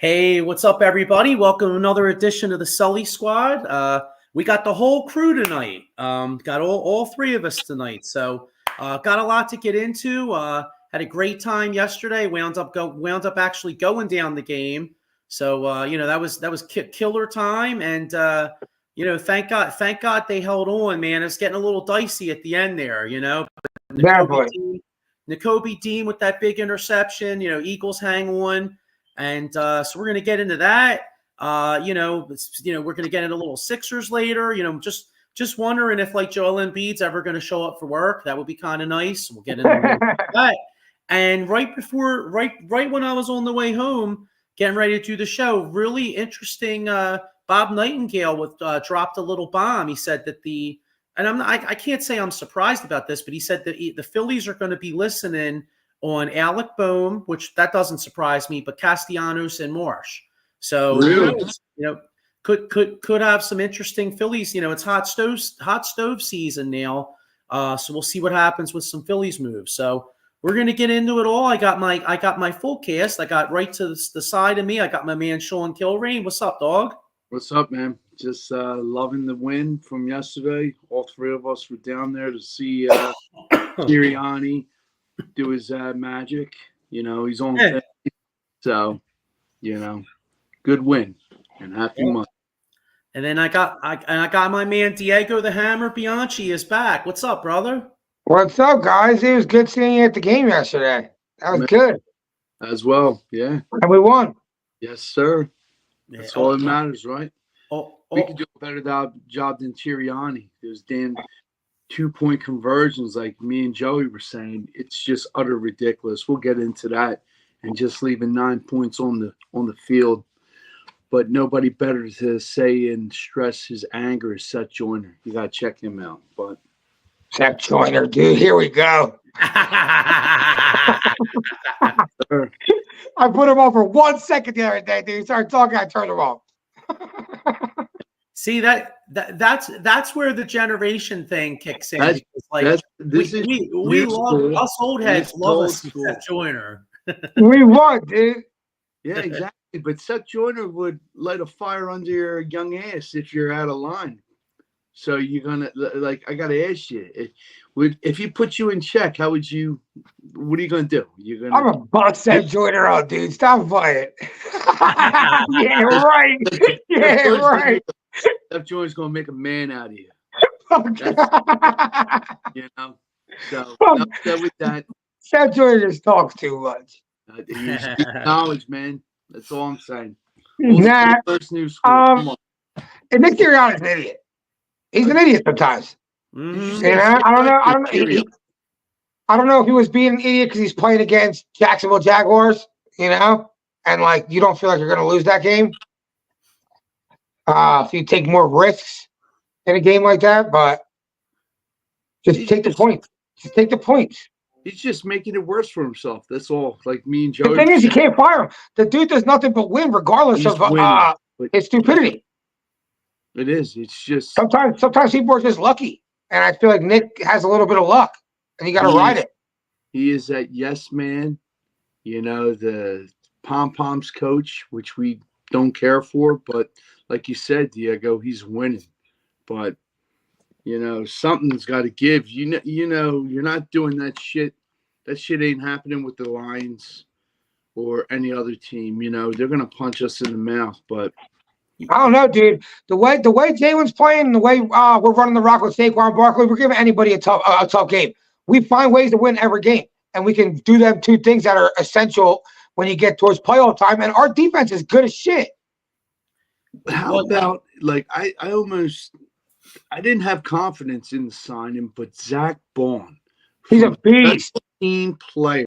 Hey, what's up, everybody? Welcome to another edition of the Sully Squad. We got the whole crew tonight. Got all three of us tonight. So got a lot to get into. Had a great time yesterday. Wound up actually going down the game. So that was killer time. And thank God they held on, man. It was getting a little dicey at the end there. N'Kobe Dean with that big interception. Eagles hang on. And so we're going to get into that. We're going to get into little Sixers later. Just wondering if like Joel Embiid's ever going to show up for work. That would be kind of nice. We'll get into that. And right when I was on the way home, getting ready to do the show, really interesting. Bob Nightingale dropped a little bomb. He said that I can't say I'm surprised about this, but he said that the Phillies are going to be listening on Alec Boehm, which that doesn't surprise me, but Castellanos and Marsh. So really? Could have some interesting Phillies. It's hot stove season now. So we'll see what happens with some Phillies moves. So we're gonna get into it all. I got my full cast. I got right to the side of me. I got my man Sean Kilrain. What's up, dog? What's up, man? Just loving the win from yesterday. All three of us were down there to see Sirianni do his magic. He's on thing. So, good win and happy month. And then I got my man Diego the Hammer Bianchi is back. What's up, brother? What's up, guys? It was good seeing you at the game yesterday. That was good. As well, yeah. And we won. Yes, sir. That's all that matters, right? We could do a better job than Sirianni. There's damn 2-point conversions, like me and Joey were saying. It's just utter ridiculous. We'll get into that, and just leaving 9 points on the field. But nobody better to say and stress his anger is Seth Joyner. You gotta check him out. But Seth Joyner, dude, here we go. I put him on for 1 second the other day, dude. He started talking, I turned him off. See that's where the generation thing kicks in. We love us old heads love us Seth Joyner. We won, dude. Yeah, exactly. But Seth Joyner would light a fire under your young ass if you're out of line. So you're gonna I gotta ask you, if he put you in check, what are you gonna do? I'm gonna bust Seth Joyner out, dude. Stop fighting. Yeah, right. Yeah, right. Seth Joyner's gonna make a man out of you. So with that, Seth Joyner just talks too much. He's knowledge, man. That's all I'm saying. Nah. First new school. Come on. And Nick Sirianni's an idiot. He's an idiot sometimes. Mm-hmm. I don't know if he was being an idiot because he's playing against Jacksonville Jaguars, and you don't feel like you're going to lose that game. If you take more risks in a game like that, but just take the points. Just take the points. He's just making it worse for himself. That's all. Like me and Joey. The thing is, you can't fire him. The dude does nothing but win, regardless of his stupidity. It is. It's just sometimes people are just lucky, and I feel like Nick has a little bit of luck, and you got to ride it. He is that yes man, the pom poms coach, which we don't care for. But like you said, Diego, he's winning. But something's got to give. You're not doing that shit. That shit ain't happening with the Lions or any other team. They're gonna punch us in the mouth, but. I don't know, dude. The way Jalen's playing, the way we're running the rock with Saquon Barkley, we're giving anybody a tough game. We find ways to win every game, and we can do them two things that are essential when you get towards playoff time. And our defense is good as shit. How about I didn't have confidence in the signing, but Zach Bond, he's a beast. Team player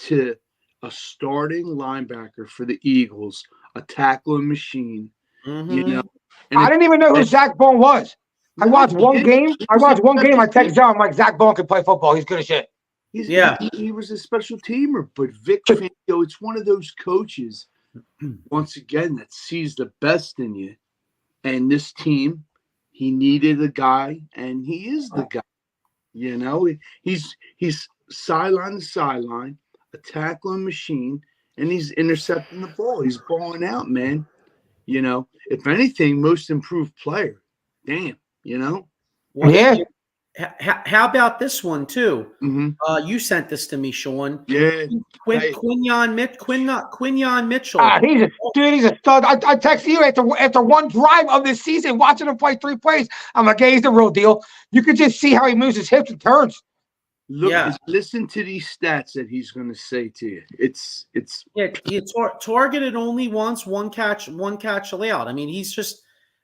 to a starting linebacker for the Eagles. A tackling machine, Mm-hmm. I didn't even know who Zach Bone was. I watched one game. I texted John. I'm like, Zach Bone can play football. He's good as shit. He was a special teamer. But Vic Fangio, it's one of those coaches, once again, that sees the best in you. And this team, he needed a guy, and he is the guy. He's sideline to sideline, a tackling machine. and he's intercepting the ball. He's balling out, man. You know, if anything, most improved player. Damn, you know? Well, Yeah. How about this one too? Mm-hmm. You sent this to me, Sean. Yeah. Quinyon Mitchell. He's a stud. I texted you after one drive of this season, watching him play 3 plays. I'm like, hey, he's the real deal. You could just see how he moves his hips and turns. Listen to these stats that he's going to say to you. It's he targeted only once, one catch allowed. I mean, he's just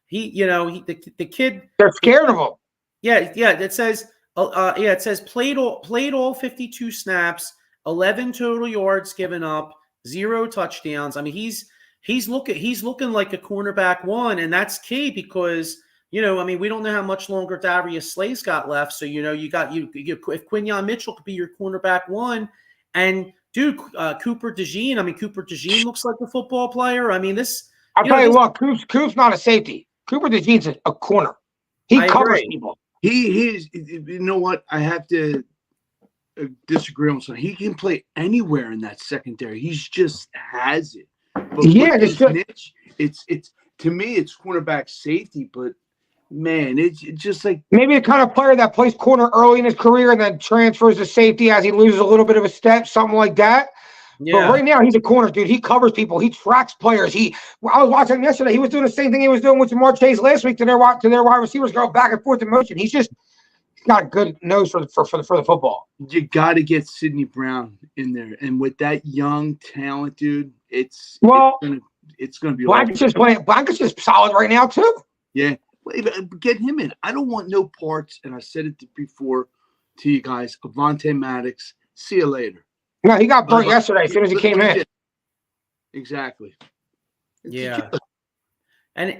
the kid. They're scared of him. Yeah. It says it says played all 52 snaps, 11 total yards given up, 0 touchdowns. I mean, he's looking like a cornerback one, and that's key because I mean, we don't know how much longer Darius Slay's got left. So you if Quinyon Mitchell could be your cornerback one, and dude, Cooper DeJean. I mean, Cooper DeJean looks like a football player. I mean, I'll tell you what, Coop's not a safety. Cooper DeJean's a corner. He covers people. He is. You know what? I have to disagree on something. He can play anywhere in that secondary. He's just has it. But niche, it's to me, it's cornerback safety. But man, it's just like maybe the kind of player that plays corner early in his career and then transfers to safety as he loses a little bit of a step, something like that. Yeah. But right now, he's a corner, dude. He covers people. He tracks players. I was watching him yesterday. He was doing the same thing he was doing with Jamar Chase last week to their wide receivers go back and forth in motion. He's got a good nose for the football. You got to get Sidney Brown in there, and with that young talent, dude, it's gonna be. Blankett's just solid right now too. Yeah, get him in. I don't want no parts, and I said it before to you guys. Avonte Maddox. See you later. No, he got burnt yesterday as soon as he came in. Exactly. Yeah. And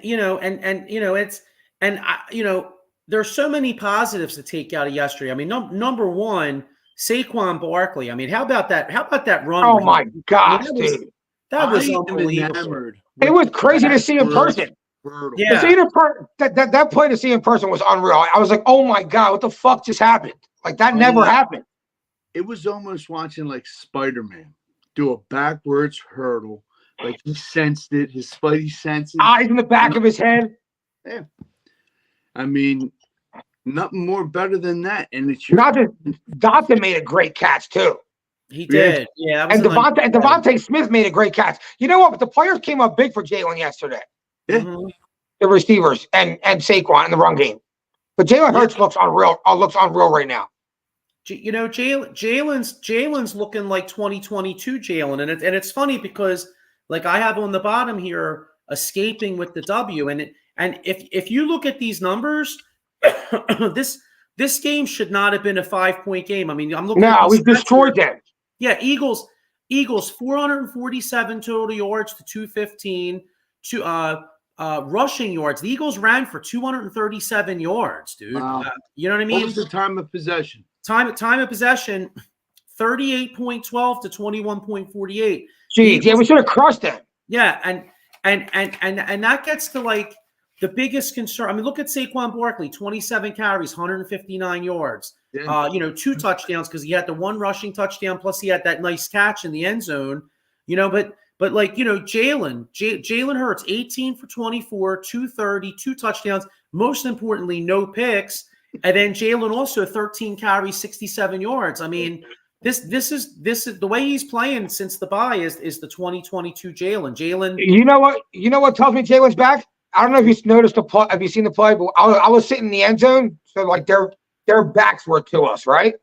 there's so many positives to take out of yesterday. I mean, number one, Saquon Barkley. I mean, how about that? How about that run? Oh my gosh, dude. That was unbelievable. It was crazy to see in person. Yeah. That play to see in person was unreal. I was like, oh my God, what the fuck just happened? Like that never happened. It was almost watching like Spider-Man do a backwards hurdle. Like he sensed it, his spidey senses. Eyes in the back of his head. Yeah. I mean, nothing more better than that. And it's Dotson made a great catch too. He did. Yeah. And Devontae Smith made a great catch. You know what? But the players came up big for Jalen yesterday. Yeah. Mm-hmm. The receivers and Saquon in the run game. But Jalen Hurts looks unreal right now. Jalen's looking like 2022 Jalen, and it's funny because like I have on the bottom here escaping with the W, and if you look at these numbers, this game should not have been a 5-point game. I mean, I'm looking. No, we destroyed them. Yeah, Eagles 447 total yards to 215. Rushing yards. The Eagles ran for 237 yards, dude. Wow. You know what I mean? What was the time of possession? Time of possession, 38.12 to 21.48. Geez, yeah, we should have crushed them. Yeah, and that gets to like the biggest concern. I mean, look at Saquon Barkley, 27 carries, 159 yards. Yeah. 2 touchdowns because he had the 1 rushing touchdown, plus he had that nice catch in the end zone. But like Jalen Hurts, 18 for 24, 230, 2 touchdowns. Most importantly, no picks. And then Jalen also 13 carries, 67 yards. I mean, this is the way he's playing since the bye is the 2022 Jalen. You know what tells me Jalen's back? I don't know if you've noticed the play. Have you seen the play? But I was sitting in the end zone, so like their backs were to us, right?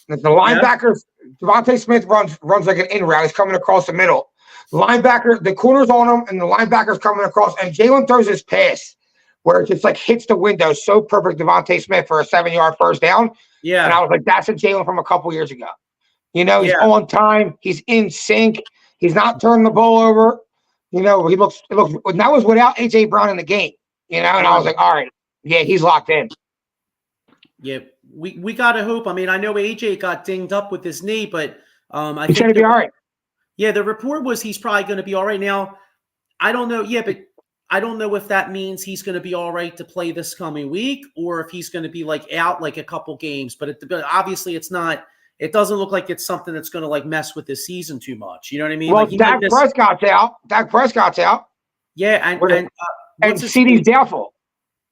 And the linebackers, Devontae Smith runs like an in route. He's coming across the middle. The corner's on him, and the linebacker's coming across, and Jalen throws his pass where it just like hits the window so perfect. Devontae Smith for a 7-yard first down. Yeah, and I was like, that's a Jalen from a couple years ago. He's on time. He's in sync. He's not turning the ball over. He looks. And that was without AJ Brown in the game. And I was like, all right, yeah, he's locked in. Yeah, we gotta hope. I mean, I know AJ got dinged up with his knee, but I think he's gonna be all right. Yeah, the report was he's probably going to be all right. Now, I don't know. Yeah, but I don't know if that means he's going to be all right to play this coming week or if he's going to be like out like a couple games. But obviously, it's not it doesn't look like it's something that's going to like mess with this season too much. You know what I mean? Well, Like Dak Prescott's out. Dak Prescott's out. Yeah, and CeeDee's doubtful.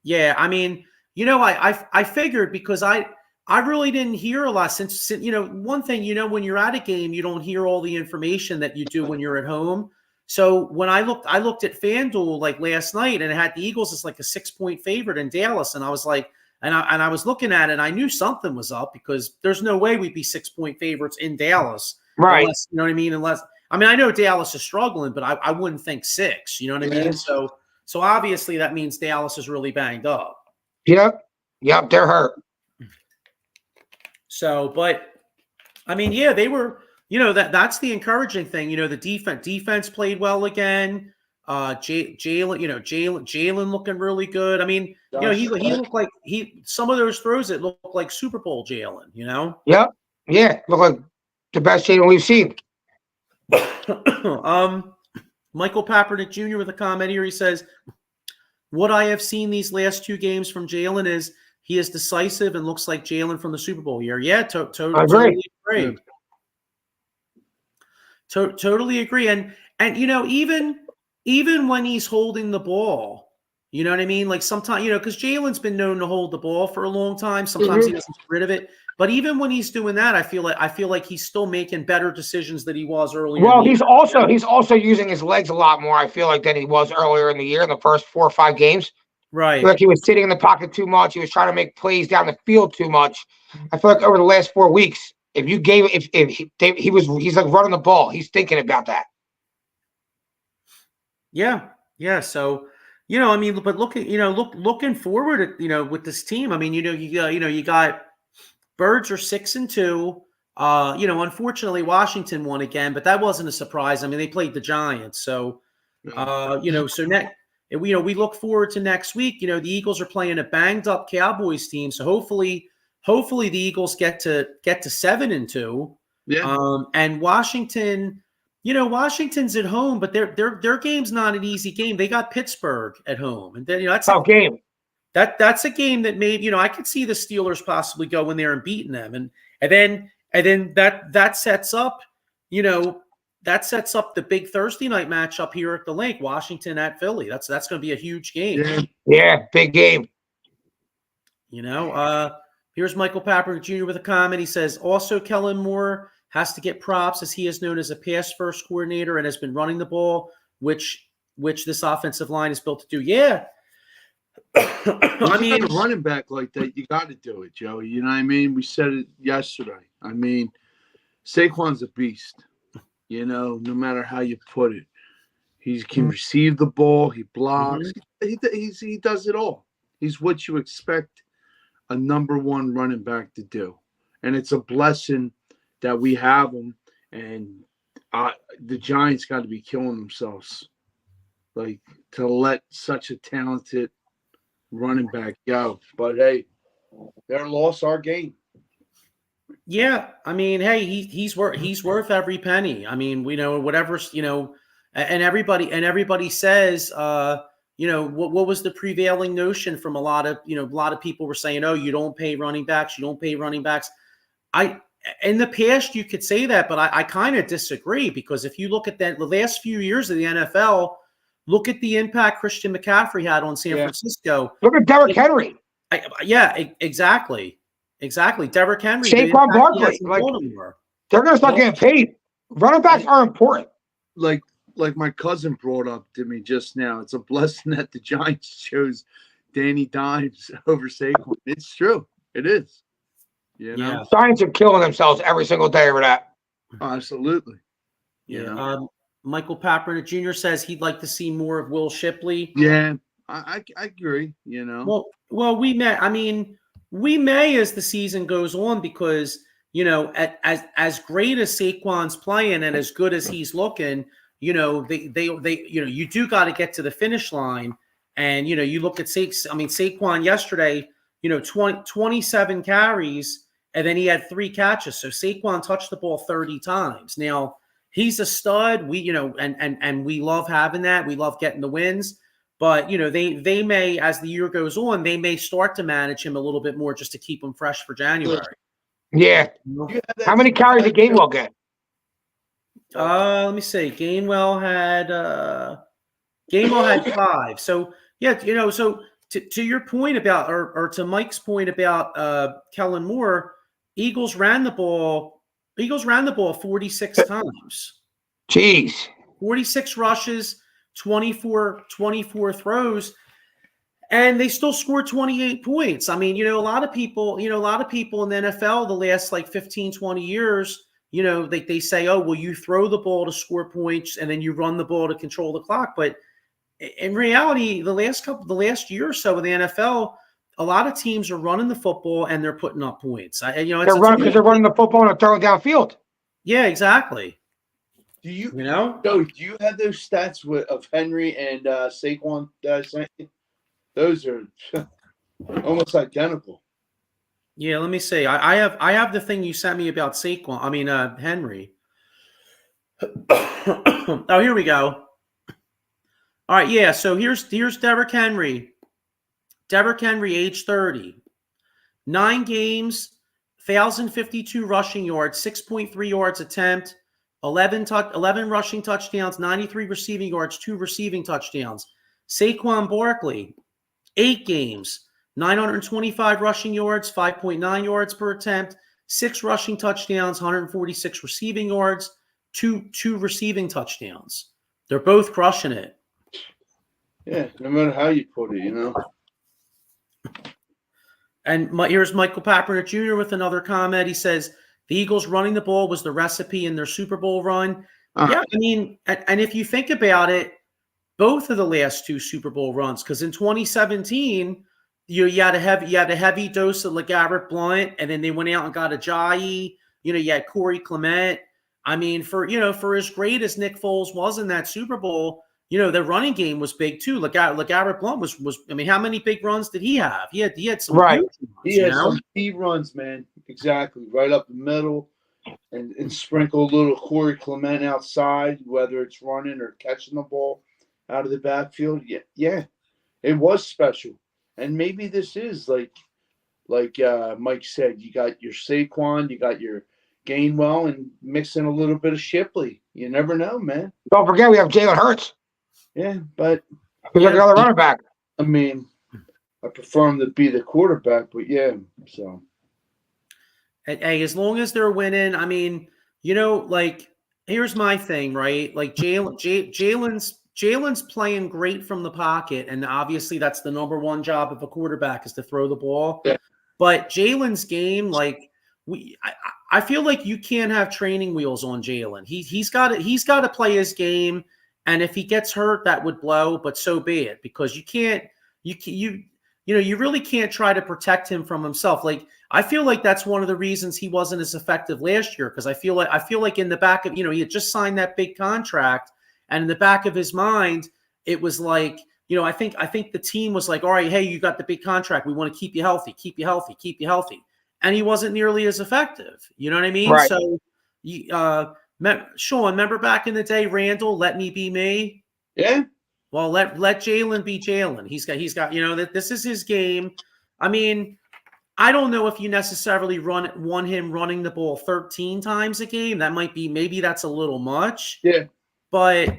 Yeah, I mean, you know, I figured because I really didn't hear a lot since you know, one thing, you know, when you're at a game, you don't hear all the information that you do when you're at home. So when I looked at FanDuel like last night, and it had the Eagles as like a 6-point favorite in Dallas, and I was like, and I was looking at it, and I knew something was up because there's no way we'd be 6-point favorites in Dallas, right? Unless, you know what I mean? Unless, I mean, I know Dallas is struggling, but I wouldn't think 6. You know what I mean? So obviously that means Dallas is really banged up. Yep, they're hurt. So, but I mean, yeah, they were. You know, that's the encouraging thing. You know, the defense played well again. Jalen looking really good. I mean, you know, he looked like some of those throws that looked like Super Bowl Jalen. You know. Yep. Yeah, look like the best Jalen we've seen. Michael Kaepernick Jr. with a comment here. He says, "What I have seen these last 2 games from Jalen is he is decisive and looks like Jalen from the Super Bowl year." Yeah, totally agree. Totally agree. And you know, even when he's holding the ball, you know what I mean? Like sometimes, you know, because Jalen's been known to hold the ball for a long time. Sometimes he doesn't get rid of it. But even when he's doing that, I feel like he's still making better decisions than he was earlier. Well, he's also using his legs a lot more, I feel like, than he was earlier in the year in the first 4 or 5 games. Right. Like he was sitting in the pocket too much. He was trying to make plays down the field too much. I feel like over the last 4 weeks, if you gave he's like running the ball. He's thinking about that. Yeah. So, you know, I mean, but looking forward at, you know, with this team, I mean, you got Birds are 6-2. You know, unfortunately, Washington won again, but that wasn't a surprise. I mean, they played the Giants, so you know, so we look forward to next week. You know, the Eagles are playing a banged up Cowboys team, so hopefully the Eagles get to 7-2. Yeah. And Washington, you know, Washington's at home, but their game's not an easy game. They got Pittsburgh at home, and then, you know, that's a game. That's a game that maybe, you know, I could see the Steelers possibly going there and beating them, and then that sets up, you know, the big Thursday night matchup here at the Link, Washington at Philly. That's going to be a huge game. Yeah, big game. You know, here's Michael Kaepernick Jr. with a comment. He says, also Kellen Moore has to get props as he is known as a pass-first coordinator and has been running the ball, which this offensive line is built to do. Yeah. I mean, a running back like that, you got to do it, Joey. You know what I mean? We said it yesterday. I mean, Saquon's a beast. You know, no matter how you put it, he can receive the ball. He blocks. He does it all. He's what you expect a number 1 running back to do, and it's a blessing that we have him. And the Giants got to be killing themselves, like, to let such a talented running back go. But hey, they're lost our game. Yeah, I mean, hey, he's worth every penny. I mean, we know whatever, you know, and everybody says, you know, what was the prevailing notion from a lot of people were saying, oh, you don't pay running backs. In the past, you could say that, but I kind of disagree, because if you look at the last few years of the NFL, look at the impact Christian McCaffrey had on San Francisco. Look at Derrick Henry. Exactly. Derrick Henry. Saquon Barkley. Like, they're going to start getting paid. Running backs are important. Like my cousin brought up to me just now, it's a blessing that the Giants chose Danny Dimes over Saquon. It's true. It is. You know? Yeah. Giants are killing themselves every single day over that. Absolutely. Yeah. Michael Kaepernick Jr. says he'd like to see more of Will Shipley. Yeah, I agree. You know. Well, we may as the season goes on, because, you know, as great as Saquon's playing and as good as he's looking, you know, they you know, you do got to get to the finish line. And, you know, you look at Saquon yesterday, you know, 27 carries, and then he had 3 catches. So Saquon touched the ball 30 times. Now, he's a stud. We, you know, and we love having that. We love getting the wins. But, you know, they may, as the year goes on, they may start to manage him a little bit more just to keep him fresh for January. Yeah. How many carries did Gainwell get? Let me see. Gainwell had 5. So yeah, so to your point about, or to Mike's point about Kellen Moore, Eagles ran the ball 46 times. Jeez. 46 rushes, 24 throws, and they still scored 28 points. I mean, a lot of people in the NFL the last like 15, 20 years, they say, oh, well, you throw the ball to score points and then you run the ball to control the clock. But in reality, the last year or so in the NFL, a lot of teams are running the football and they're putting up points. They're running the football and throwing downfield. Yeah, exactly. Do you have those stats of Henry and Saquon? Those are almost identical. Yeah, let me see. I have the thing you sent me about Saquon. I mean, Henry. Oh, here we go. All right, yeah. So here's Derrick Henry. Derrick Henry, age 30, 9 games, 1,052 rushing yards, 6.3 yards attempt, 11 rushing touchdowns, 93 receiving yards, 2 receiving touchdowns. Saquon Barkley, 8 games, 925 rushing yards, 5.9 yards per attempt, 6 rushing touchdowns, 146 receiving yards, 2 receiving touchdowns. They're both crushing it. Yeah, no matter how you put it, And here's Michael Kaepernick Jr. with another comment. He says, the Eagles running the ball was the recipe in their Super Bowl run. Yeah, I mean, and if you think about it, both of the last 2 Super Bowl runs, because in 2017, you had a heavy dose of LeGarrette Blount, and then they went out and got Ajayi. You had Corey Clement. I mean, for as great as Nick Foles was in that Super Bowl, the running game was big too. LeGarrette Blount was. I mean, how many big runs did he have? He had some huge runs. He had some key runs, man. Exactly, right up the middle, and sprinkle a little Corey Clement outside, whether it's running or catching the ball out of the backfield. Yeah, it was special. And maybe this is like Mike said, you got your Saquon, you got your Gainwell, and mix in a little bit of Shipley. You never know, man. Don't forget we have Jalen Hurts. Yeah, but he's like another running back. I mean, I prefer him to be the quarterback, but yeah, so. Hey, as long as they're winning, I mean, here's my thing, right? Like Jalen's playing great from the pocket, and obviously that's the number one job of a quarterback is to throw the ball. Yeah. But Jalen's game, I feel like you can't have training wheels on Jalen. He's got to play his game, and if he gets hurt, that would blow. But so be it, because you really can't try to protect him from himself. Like, I feel like that's one of the reasons he wasn't as effective last year, because I feel like in the back of, he had just signed that big contract, and in the back of his mind, it was like, I think the team was like, all right, hey, you got the big contract. We want to keep you healthy. And he wasn't nearly as effective. You know what I mean? Right. So, Sean, remember back in the day, Randall, let me be me? Yeah. Well, let Jalen be Jalen. He's got, that this is his game. I mean, I don't know if you necessarily want him running the ball 13 times a game. That maybe that's a little much. Yeah. But,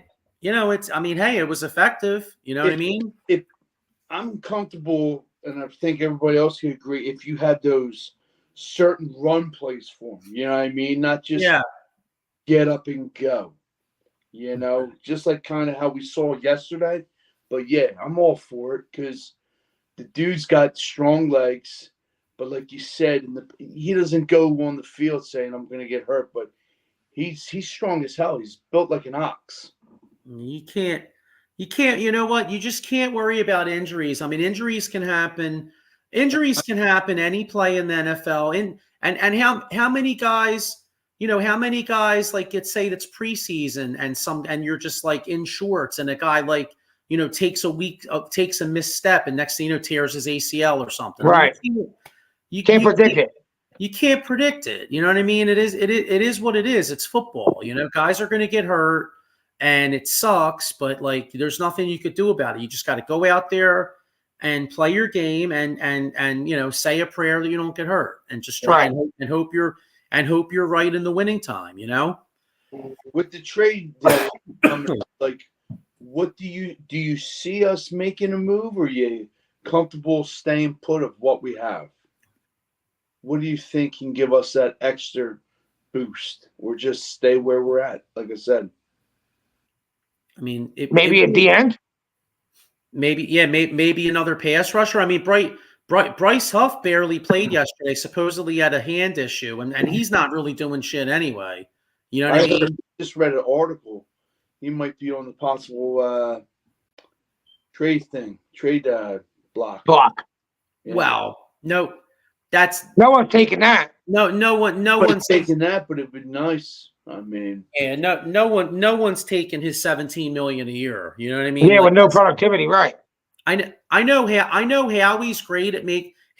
hey, it was effective. You know what I mean? If I'm comfortable, and I think everybody else can agree, if you had those certain run plays for him, you know what I mean? Not just get up and go. Just like kind of how we saw yesterday. But yeah, I'm all for it because the dude's got strong legs. But like you said, he doesn't go on the field saying I'm going to get hurt. But he's strong as hell. He's built like an ox. You can't. You know what? You just can't worry about injuries. I mean, injuries can happen. Injuries can happen any play in the NFL. And how many guys? How many guys like get say it's preseason and you're just like in shorts and a guy takes a week, takes a misstep and next thing you know tears his ACL or something. Right. You can't predict it. You can't predict it. You know what I mean? It is what it is. It's football. Guys are going to get hurt and it sucks, but there's nothing you could do about it. You just got to go out there and play your game and you know, say a prayer that you don't get hurt, and just try and hope you're right in the winning time, you know? With the trade deadline, like, what do you see us making a move, or are you comfortable staying put of what we have? What do you think can give us that extra boost, or just stay where we're at? Like I said, I mean, maybe at the end. Maybe another pass rusher. I mean, Bryce Huff barely played yesterday. Supposedly had a hand issue, and he's not really doing shit anyway. You know what I mean? Just read an article. He might be on the possible trade block. Yeah. Well, no one's taking that. No one's taking that, but it'd be nice. I mean, yeah, no one's taking his $17 million a year. You know what I mean? Yeah, like, with no productivity, right? I know Howie's great at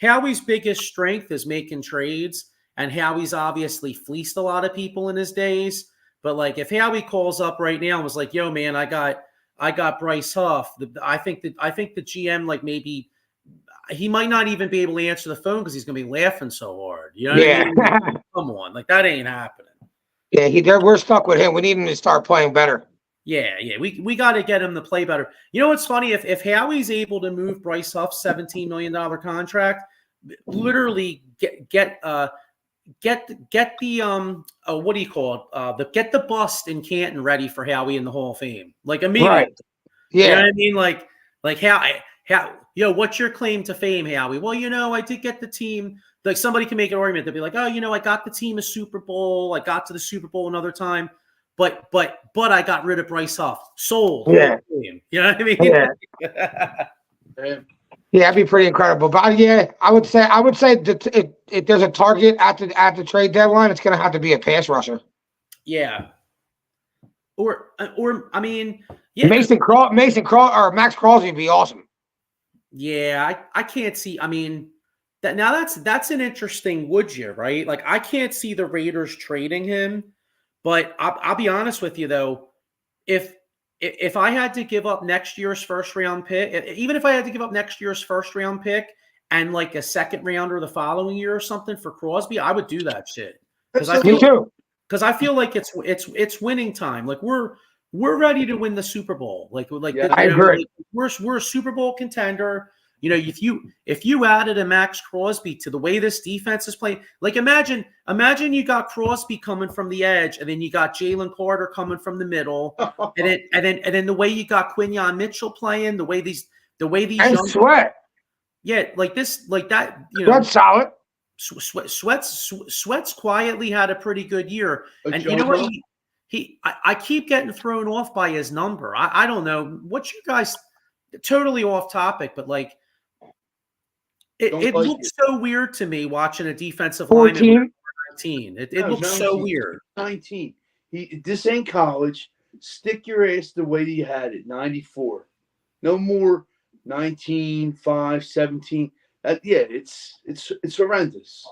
Howie's biggest strength is making trades, and Howie's obviously fleeced a lot of people in his days. But like, if Howie calls up right now and was like, "Yo, man, I got Bryce Huff," I think the GM, like, maybe he might not even be able to answer the phone because he's going to be laughing so hard. You know what I mean? Like, come on, like, that ain't happening. Yeah, we're stuck with him. We need him to start playing better. Yeah, we got to get him to play better. You know what's funny? If Howie's able to move Bryce Huff's $17 million contract, literally get the what do you call it? Get the bust in Canton ready for Howie in the Hall of Fame, like, immediately. Right. Yeah. You know what I mean? Like how what's your claim to fame, Howie? Well, you know, I did get the team. Like, somebody can make an argument. They'll be like, oh, you know, I got the team a Super Bowl. I got to the Super Bowl another time. But I got rid of Bryce Huff. Sold. Yeah. You know what I mean? Yeah. Yeah, that'd be pretty incredible. But yeah, I would say that if there's a target at the trade deadline, it's going to have to be a pass rusher. Yeah. Or I mean, yeah. Mason Crawl or Max Crosby would be awesome. Yeah, I can't see. I mean, that's an interesting would you, right? Like, I can't see the Raiders trading him. But I'll be honest with you, though, if I had to give up next year's first round pick, even if I had to give up next year's first round pick and like a second rounder the following year or something for Crosby, I would do that shit. Because I feel like it's winning time. Like, we're ready to win the Super Bowl. I agree. Like, we're a Super Bowl contender. You know, if you added a Max Crosby to the way this defense is playing, like, imagine you got Crosby coming from the edge, and then you got Jalen Carter coming from the middle, and then the way you got Quinyon Mitchell playing, the way these and young, Sweat, yeah, like that, you know, that's solid. Sweat's quietly had a pretty good year, and you know what, I keep getting thrown off by his number. I don't know what you guys. Totally off topic, but like. It looks so weird to me watching a defensive lineman 19. It looks so weird. 19. This ain't college. Stick your ass the way you had it. 94. No more 19, 5, 17. It's horrendous.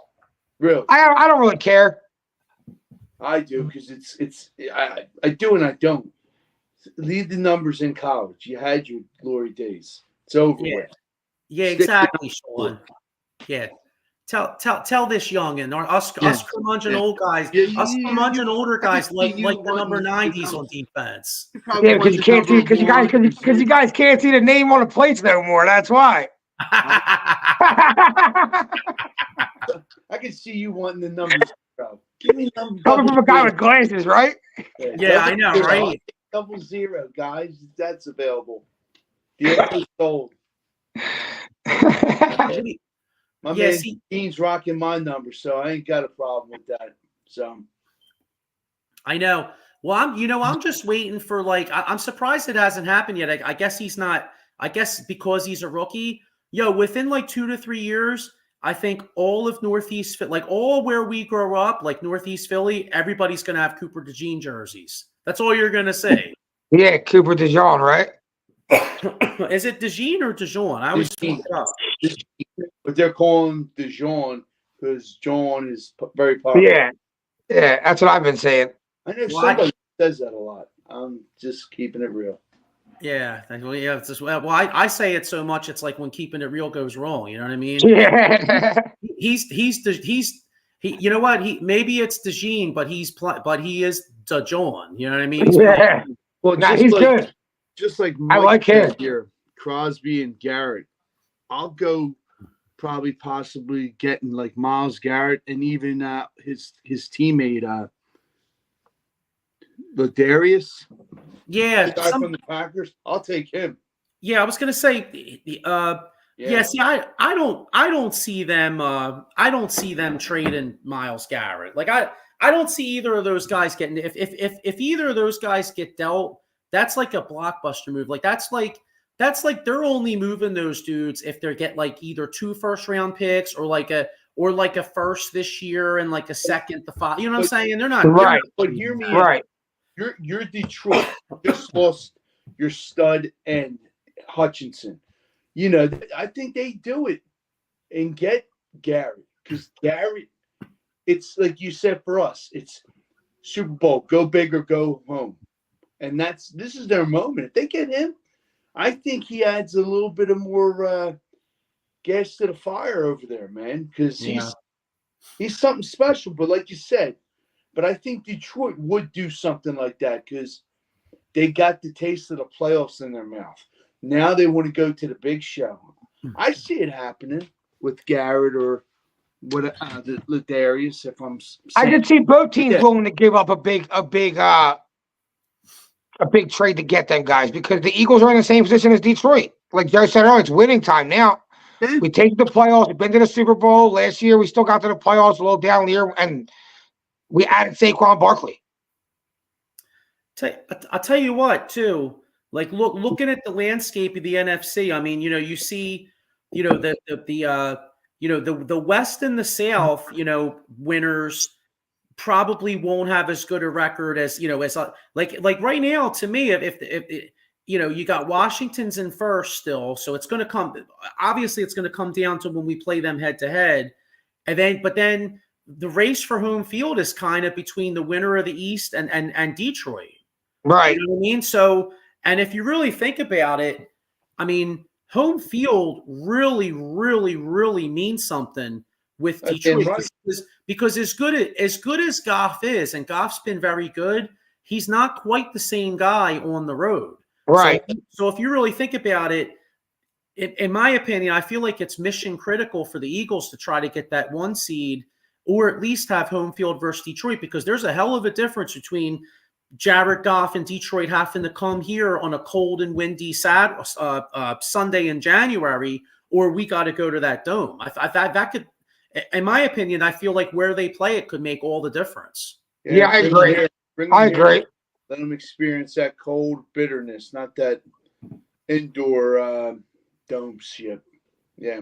Really. I don't really care. I do, because I do and I don't. Leave the numbers in college. You had your glory days. It's over with. Yeah, exactly, Sean. Yeah. Tell this youngin, or us curmudgeon old guys, us curmudgeon older guys like the number 90s on defense. Yeah, because you guys can't see the name on the plates no more. That's why. I can see you wanting the numbers, bro. Give me numbers. Coming from a guy with glasses, right? Yeah, I know, right? 00, guys. That's available. The other's sold. My man Dean's rocking my number, so I ain't got a problem with that. So I know. Well, I'm just waiting for, like, I'm surprised it hasn't happened yet. I guess he's not. I guess because he's a rookie. Within like 2 to 3 years, I think all of Northeast, like all where we grow up, like Northeast Philly, everybody's gonna have Cooper DeJean jerseys. That's all you're gonna say. Yeah, Cooper DeJean, right? Is it DeJean or DeJean? I always speak up. But they're calling DeJean because John is very popular. Yeah, that's what I've been saying. I know somebody says that a lot. I'm just keeping it real. Yeah. Well, yeah. It's just, well, I say it so much. It's like when keeping it real goes wrong. You know what I mean? Yeah. He. You know what? Maybe it's DeJean, but he is DeJohn. You know what I mean? He's Yeah. Well, Nah, he's good. Just like I Mike like him. said here, Crosby and Garrett. I'll go possibly getting like Myles Garrett and even his teammate Ladarius. Yeah, the guy from the Packers. I'll take him. Yeah, I was gonna say, see, I don't see them. I don't see them trading Myles Garrett. Like I don't see either of those guys getting. If either of those guys get dealt, that's like a blockbuster move. Like that's like they're only moving those dudes if they get like either 2 first-round picks or like a first this year and like a second the five. You know what I'm saying? They're not right. But hear me right. out. You're Detroit. Just lost your stud and Hutchinson. You know, I think they do it and get Garrett because Garrett. It's like you said for us. It's Super Bowl, go big or go home, and this is their moment. If they get him, I think he adds a little bit of more gas to the fire over there, man. Because he's something special. But like you said. But I think Detroit would do something like that because they got the taste of the playoffs in their mouth. Now they want to go to the big show. I see it happening with Garrett or what the Ladarius. If I'm saying. I could see both teams willing to give up a big trade to get them guys because the Eagles are in the same position as Detroit. Like Joe said earlier, it's winning time now. We take the playoffs. We've been to the Super Bowl last year. We still got to the playoffs a little down here and. We added Saquon Barkley. I'll tell you what, too. Like looking at the landscape of the NFC. I mean, you see, the West and the South. Winners probably won't have as good a record as like right now. To me, if you got Washington's in first still, so it's going to come. Obviously, it's going to come down to when we play them head to head, but then. The race for home field is kind of between the winner of the East and Detroit. Right. You know what I mean? So, and if you really think about it, I mean, home field really, really, really means something with Detroit because as good as Goff is, and Goff's been very good, he's not quite the same guy on the road. Right. So if you really think about it, in my opinion, I feel like it's mission critical for the Eagles to try to get that 1 seed or at least have home field versus Detroit because there's a hell of a difference between Jared Goff and Detroit having to come here on a cold and windy Sunday in January, or we got to go to that dome. That could, in my opinion, I feel like where they play it could make all the difference. Yeah, I agree. I agree. Let them experience that cold bitterness, not that indoor dome shit. Yeah.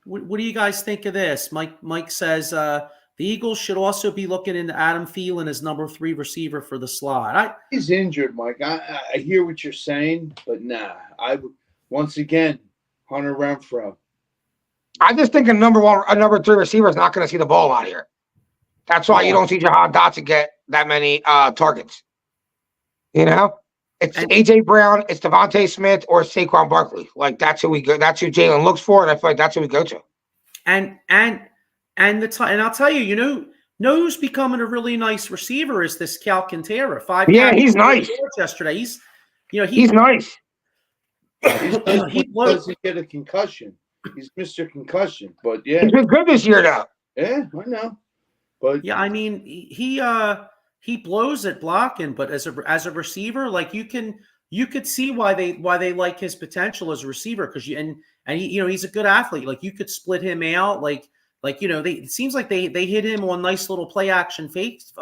What do you guys think of this? Mike says the Eagles should also be looking into Adam Thielen as number 3 receiver for the slot. He's injured, Mike. I hear what you're saying, but nah. I would once again Hunter Renfrow. I just think a number 3 receiver is not going to see the ball out here. That's why you don't see Jahan Dotson get that many targets. It's AJ Brown, it's Devontae Smith, or Saquon Barkley. Like that's who we go. That's who Jalen looks for, and I feel like that's who we go to. And I'll tell you, who's becoming a really nice receiver is this Cal Quintero. 5 he's nice. Yesterday, he's nice. He doesn't get a concussion. He's Mr. Concussion, but yeah, he's been good this year though. Yeah, I know. But yeah, I mean he blows at blocking, but as a receiver, like you could see why they like his potential as a receiver because he's a good athlete. Like you could split him out. It seems like they hit him on nice little play action fakes,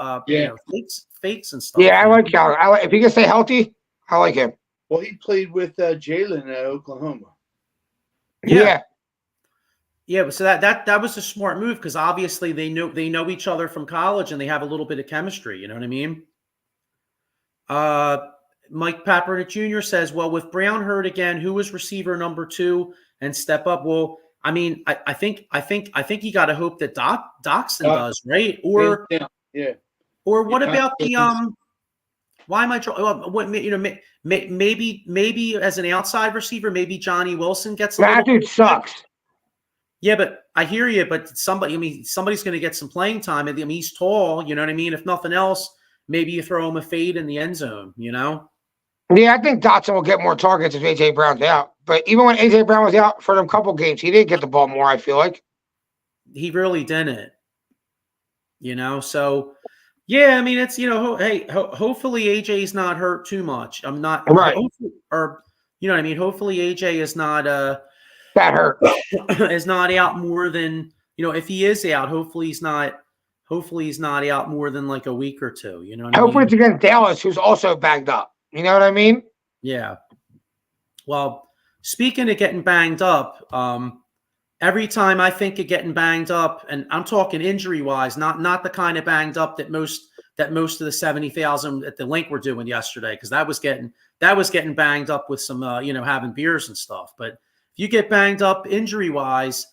fakes and stuff. Yeah, I like Cal. If he can stay healthy, I like him. Well, he played with Jalen at Oklahoma. Yeah, but so that was a smart move because obviously they know each other from college and they have a little bit of chemistry. You know what I mean? Mike Pappernick Jr. says, "Well, with Brown hurt again, who is receiver number 2 and step up?" Well, I mean, I think you got to hope that Doxson does, right? Or yeah. Or what about the Why am I? Maybe as an outside receiver, maybe Johnny Wilson gets. That dude sucks. Yeah, but I hear you. But somebody's going to get some playing time. I mean, he's tall. You know what I mean? If nothing else, maybe you throw him a fade in the end zone. You know? Yeah, I think Dotson will get more targets if AJ Brown's out. But even when AJ Brown was out for them couple games, he didn't get the ball more. I feel like he really didn't. You know, so. Yeah, I mean, it's, hopefully AJ's not hurt too much. I'm not right, or you know what I mean. Hopefully AJ is not that hurt is not out more than, if he is out. Hopefully he's not out more than like a week or two. You know what I mean? Hopefully it's against Dallas, who's also banged up. You know what I mean? Yeah. Well, speaking of getting banged up, every time I think of getting banged up, and I'm talking injury-wise, not the kind of banged up that most of the 70,000 at the link were doing yesterday, because that was getting banged up with some having beers and stuff. But if you get banged up injury-wise,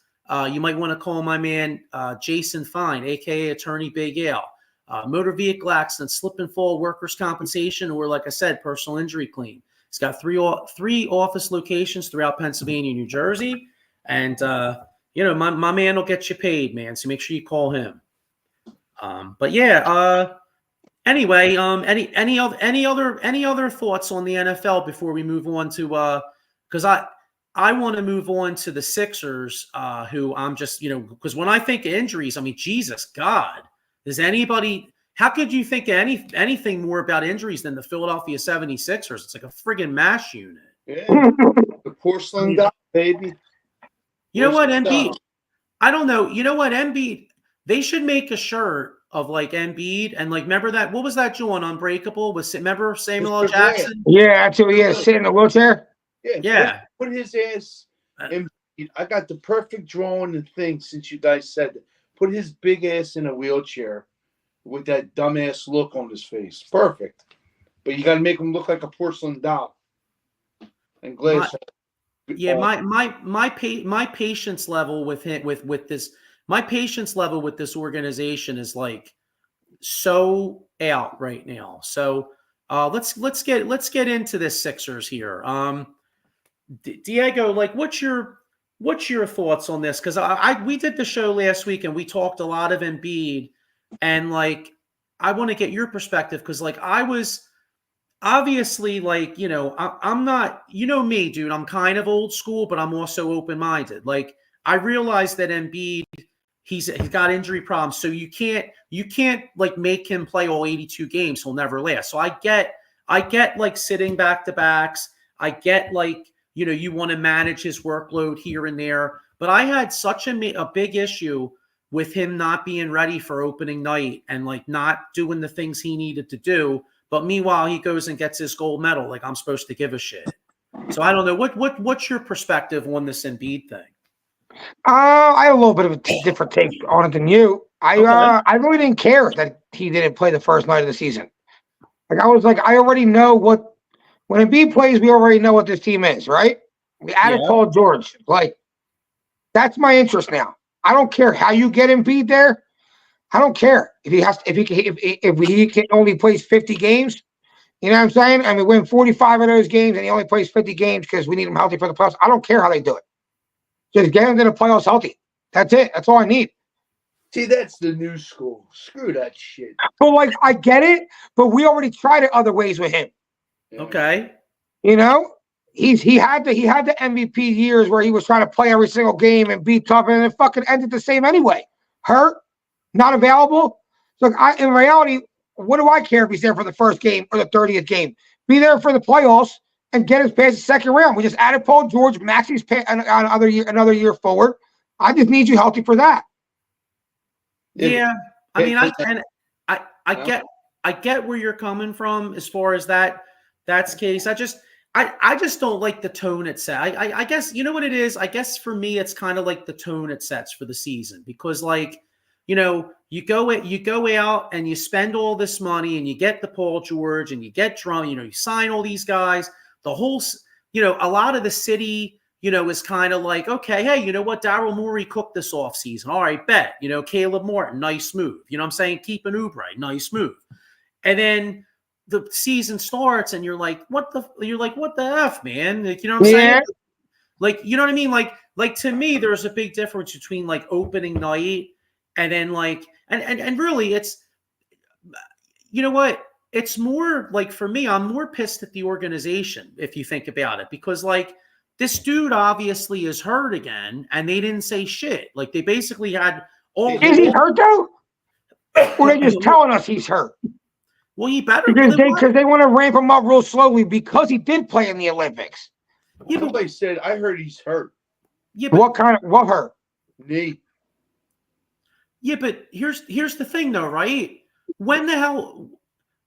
you might want to call my man Jason Fine, aka Attorney Big Al. Motor vehicle accident, slip and fall, workers' compensation, or like I said, personal injury claim. He's got three office locations throughout Pennsylvania, New Jersey. And, my man will get you paid, man. So make sure you call him. But yeah, anyway, any other thoughts on the NFL before we move on to, cause I want to move on to the Sixers, who I'm just, because when I think of injuries, I mean, Jesus God, how could you think of anything more about injuries than the Philadelphia 76ers? It's like a friggin' mash unit. Yeah. The porcelain doll, baby. You know what, Embiid? I don't know. You know what, Embiid? They should make a shirt of like Embiid and like, remember that? What was that joint, Unbreakable? Remember Samuel L. Jackson? Yeah, that's who he is, sitting in the wheelchair. Yeah. Put his ass. I got the perfect drawing and thing since you guys said that. Put his big ass in a wheelchair with that dumbass look on his face. Perfect. But you got to make him look like a porcelain doll. And glass. Yeah, my patience level with him with this, my patience level with this organization is like so out right now. So let's get into this Sixers here. Diego, like what's your thoughts on this? Because we did the show last week and we talked a lot of Embiid, and like I want to get your perspective, because like I was. Obviously, like, I'm not, me, dude, I'm kind of old school, but I'm also open-minded. Like, I realize that Embiid, he's got injury problems. So you can't like make him play all 82 games. He'll never last. So I get like sitting back to backs. I get like, you want to manage his workload here and there, but I had such a big issue with him not being ready for opening night and like not doing the things he needed to do. But meanwhile, he goes and gets his gold medal. Like I'm supposed to give a shit. So I don't know. What's your perspective on this Embiid thing? I have a little bit of a different take on it than you. I really didn't care that he didn't play the first night of the season. Like I was like, I already know when Embiid plays, we already know what this team is, right? We added Paul George. Like that's my interest now. I don't care how you get Embiid there. I don't care if he only plays 50 games. You know what I'm saying? I mean, win 45 of those games and he only plays 50 games because we need him healthy for the playoffs. I don't care how they do it. Just get him to the playoffs healthy. That's it. That's all I need. See, that's the new school. Screw that shit. But like, I get it, but we already tried it other ways with him. Okay. He had the MVP years where he was trying to play every single game and be tough, and it fucking ended the same anyway. Hurt. Not available. Look, in reality, what do I care if he's there for the first game or the 30th game? Be there for the playoffs and get us past the second round. We just added Paul George, Maxi's another year forward. I just need you healthy for that. Yeah, I mean, I get where you're coming from as far as that's case. I just don't like the tone it set. I guess you know what it is. I guess for me, it's kind of like the tone it sets for the season, because like. You go out and you spend all this money and you get the Paul George and you get Drum, you sign all these guys, the whole, a lot of the city, is kind of like, okay, hey, you know what? Daryl Morey cooked this offseason. All right, bet, Caleb Morton, nice move. You know what I'm saying? Keep an Oubre, nice move. And then the season starts and you're like, what the F, man? Like, you know what I'm saying? Like, you know what I mean? Like to me, there's a big difference between like opening night and then like, and really it's, you know what? It's more like for me, I'm more pissed at the organization if you think about it, because like this dude obviously is hurt again and they didn't say shit. Like they basically had all. Is he hurt though? Or they just telling us he's hurt? Well, he better because they want to ramp him up real slowly because he did play in the Olympics. Yeah, somebody said I heard he's hurt. Yeah, but, what hurt? Knee. Yeah, but here's the thing though, right? When the hell?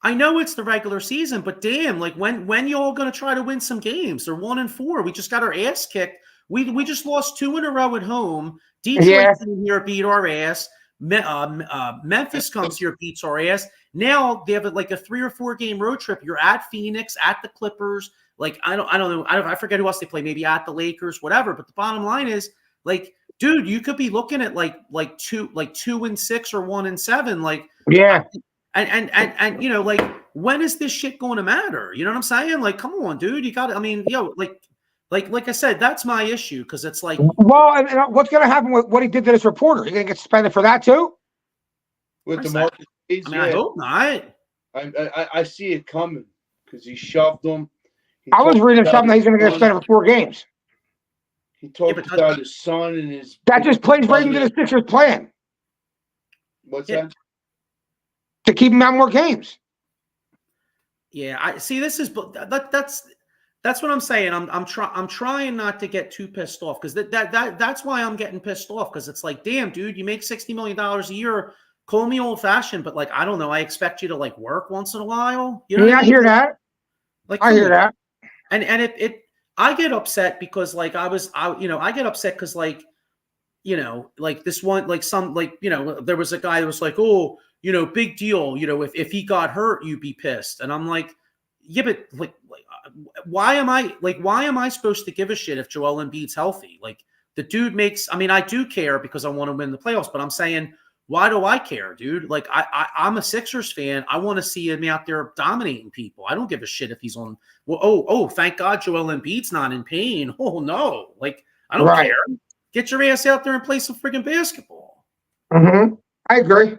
I know it's the regular season, but damn, like when y'all gonna try to win some games? They're 1-4. We just got our ass kicked. We just lost 2 in a row at home. Detroit came here, beat our ass. Memphis comes here, beats our ass. Now they have like a 3 or 4 game road trip. You're at Phoenix, at the Clippers. Like I don't know. I forget who else they play. Maybe at the Lakers, whatever. But the bottom line is, like, dude, you could be looking at like 2-6 or 1-7. Like, yeah. And you know, like, when is this shit going to matter? You know what I'm saying? Like, come on, dude. You got to, I mean, yo, like I said, that's my issue, because it's like, well, and what's going to happen with what he did to this reporter? You're going to get suspended for that too? With the market, I hope not. I see it coming because he shoved him. I was reading something that he's going to get suspended for 4 games. He talked about his son and his. That just plays right into the Sixers' plan. What's that? To keep him out more games. Yeah, I see. This is that's what I'm saying. I'm trying not to get too pissed off, because that's why I'm getting pissed off, because it's like, damn, dude, you make $60 million a year. Call me old fashioned, but like, I don't know. I expect you to like work once in a while. You know? Yeah, I hear that. Like, I hear that. And I get upset because like I get upset because like, you know, like this one, like some, like, you know, there was a guy that was like, oh, you know, big deal. You know, if he got hurt, you'd be pissed. And I'm like, yeah, but like why am I supposed to give a shit if Joel Embiid's healthy? Like, the dude makes, I mean, I do care because I want to win the playoffs, but I'm saying, why do I care, dude? Like, I'm a Sixers fan. I want to see him out there dominating people. I don't give a shit if he's on. Well, oh, thank God Joel Embiid's not in pain. Oh no, like, I don't care. Get your ass out there and play some friggin' basketball. Mm-hmm. I agree.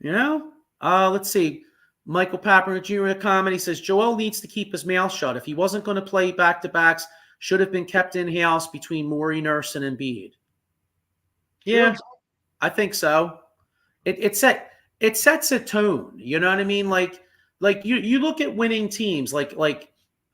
You know, let's see. Michael Papper Jr. in a comment, he says Joel needs to keep his mouth shut. If he wasn't going to play back-to-backs, should have been kept in-house between Morey, Nurse, and Embiid. Yeah, I think so. It sets a tone. You know what I mean? Like you look at winning teams. Like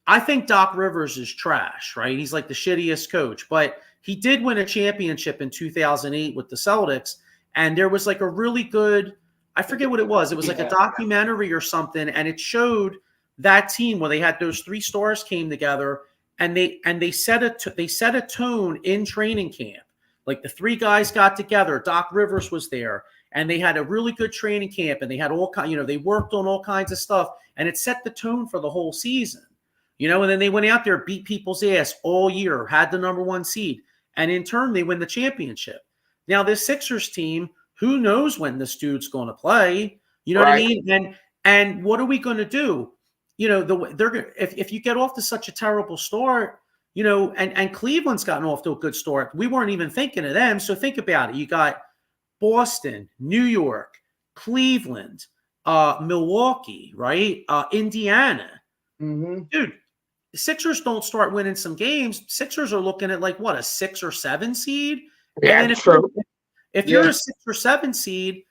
I think Doc Rivers is trash, right? He's like the shittiest coach, but he did win a championship in 2008 with the Celtics, and there was like a really good. I forget what it was. It was like a documentary or something, and it showed that team where they had those 3 stars came together, and they set a tone in training camp. Like, the 3 guys got together. Doc Rivers was there, and they had a really good training camp, and they had all kind, you know, they worked on all kinds of stuff, and it set the tone for the whole season. You know, and then they went out there, beat people's ass all year, had the number 1 seed, and in turn they win the championship. Now, this Sixers team, who knows when this dude's going to play? You know what I mean? And what are we going to do? You know, they're if you get off to such a terrible start, you know, and Cleveland's gotten off to a good start. We weren't even thinking of them. So think about it. You got Boston, New York, Cleveland, Milwaukee, right? Indiana. Mm-hmm. Dude, the Sixers don't start winning some games. Sixers are looking at like what, a 6 or 7 seed? Yeah, and true. If you're a 6 or 7 seed,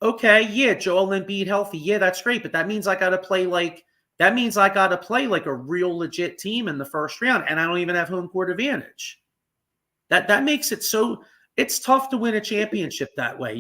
okay, yeah, Joel Embiid healthy, yeah, that's great. But that means I got to play like a real legit team in the first round, and I don't even have home court advantage. That makes it so it's tough to win a championship that way.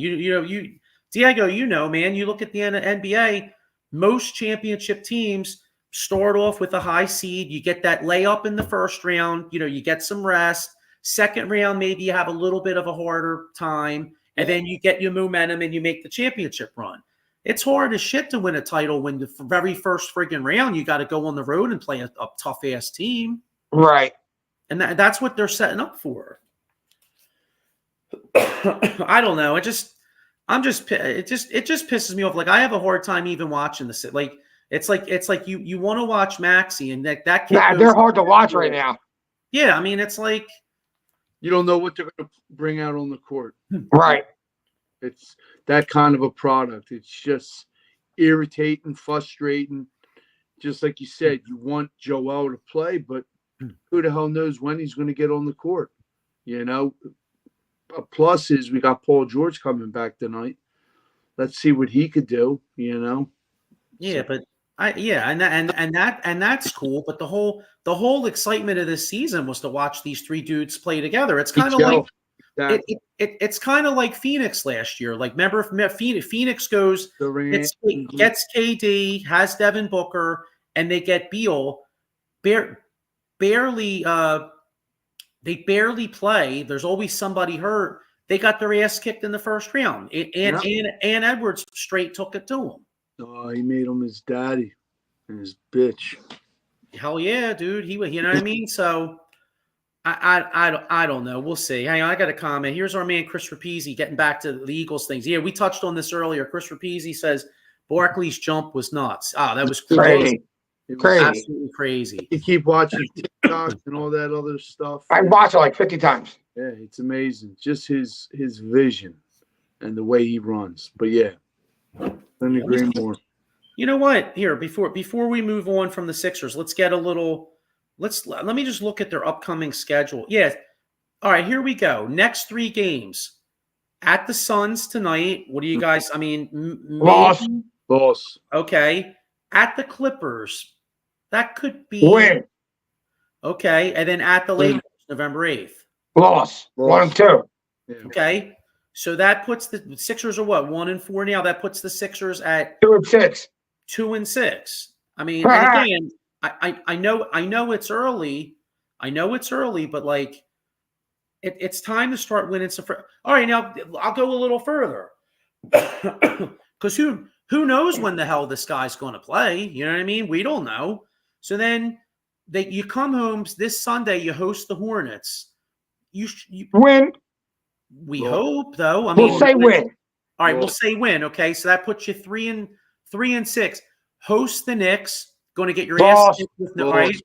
Diego, you know, man, you look at the NBA, most championship teams start off with a high seed. You get that layup in the first round. You know, you get some rest. Second round, maybe you have a little bit of a harder time, and then you get your momentum and you make the championship run. It's hard as shit to win a title when the very first friggin' round you got to go on the road and play a tough-ass team. Right. And that's what they're setting up for. I don't know. It just pisses me off. Like, I have a hard time even watching this. Like, It's like you want to watch Maxey, and that kid. Nah, they're hard to watch right now. Yeah, I mean, it's like you don't know what they're going to bring out on the court. Right. It's that kind of a product. It's just irritating, frustrating. Just like you said, you want Joel to play, but who the hell knows when he's going to get on the court? You know, a plus is we got Paul George coming back tonight. Let's see what he could do. You know. Yeah, but and that's cool. But the whole excitement of this season was to watch these three dudes play together. It's kind of like it's kind of like Phoenix last year. Like, remember, Phoenix gets KD, has Devin Booker, and they get Beal. Barely play. There's always somebody hurt. They got their ass kicked in the first round. And Edwards straight took it to him. Oh, he made him his daddy and his bitch. Hell yeah, dude. You know what I mean? So I don't know. We'll see. Hang on, I got a comment. Here's our man Chris Rapizzi getting back to the Eagles things. Yeah, we touched on this earlier. Chris Rapizzi says Barkley's jump was nuts. That was crazy. Absolutely crazy. You keep watching TikTok and all that other stuff. I watch it like 50 times. Yeah, it's amazing. Just his vision and the way he runs. But yeah, couldn't agree more. You know what? Here, before we move on from the Sixers, let's get a little. Let me just look at their upcoming schedule. Yeah. All right, here we go. Next 3 games at the Suns tonight. What do you guys? I mean, Loss. Okay. At the Clippers, that could be win. Okay, and then at the Lakers, November 8th. Loss. 1-2. Yeah. Okay. So that puts the Sixers are what, 1-4 now? That puts the Sixers at 2-6. 2-6. I mean, and again, I know it's early. I know it's early, but like it's time to start winning some. All right, now I'll go a little further because who knows when the hell this guy's going to play? You know what I mean? We don't know. So then you come home this Sunday. You host the Hornets. You win. We hope, though. I mean, we'll say win. All right, we'll say win. Okay, so that puts you 3-6. Host the Knicks. Going to get your ass kicked with no, right?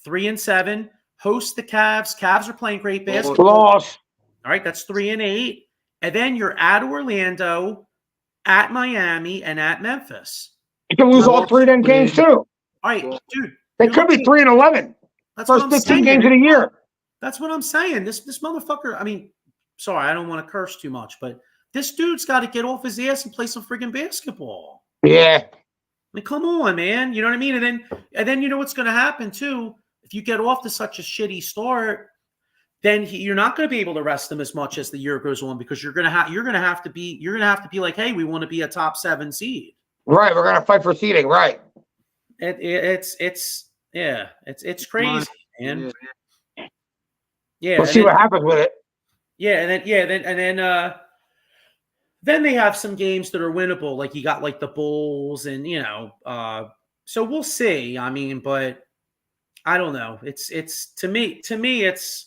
3-7. Host the Cavs. Cavs are playing great basketball. Loss. All right, that's 3-8. And then you're at Orlando, at Miami, and at Memphis. You can lose all 3 of them games too. All right, dude. They could be 3-11. First 15 games of the year. That's what I'm saying. This motherfucker. I mean, sorry, I don't want to curse too much, but this dude's got to get off his ass and play some friggin' basketball. Yeah. I mean, come on, man. You know what I mean? And then you know what's going to happen too. If you get off to such a shitty start, then you're not going to be able to rest him as much as the year goes on because you're going to have to be like, hey, we want to be a top 7 seed. Right, we're going to fight for seeding. Right. It's crazy, man. Yeah. We'll see what happens with it. Yeah, then they have some games that are winnable, like you got like the Bulls, and so we'll see. I mean, but I don't know. It's to me it's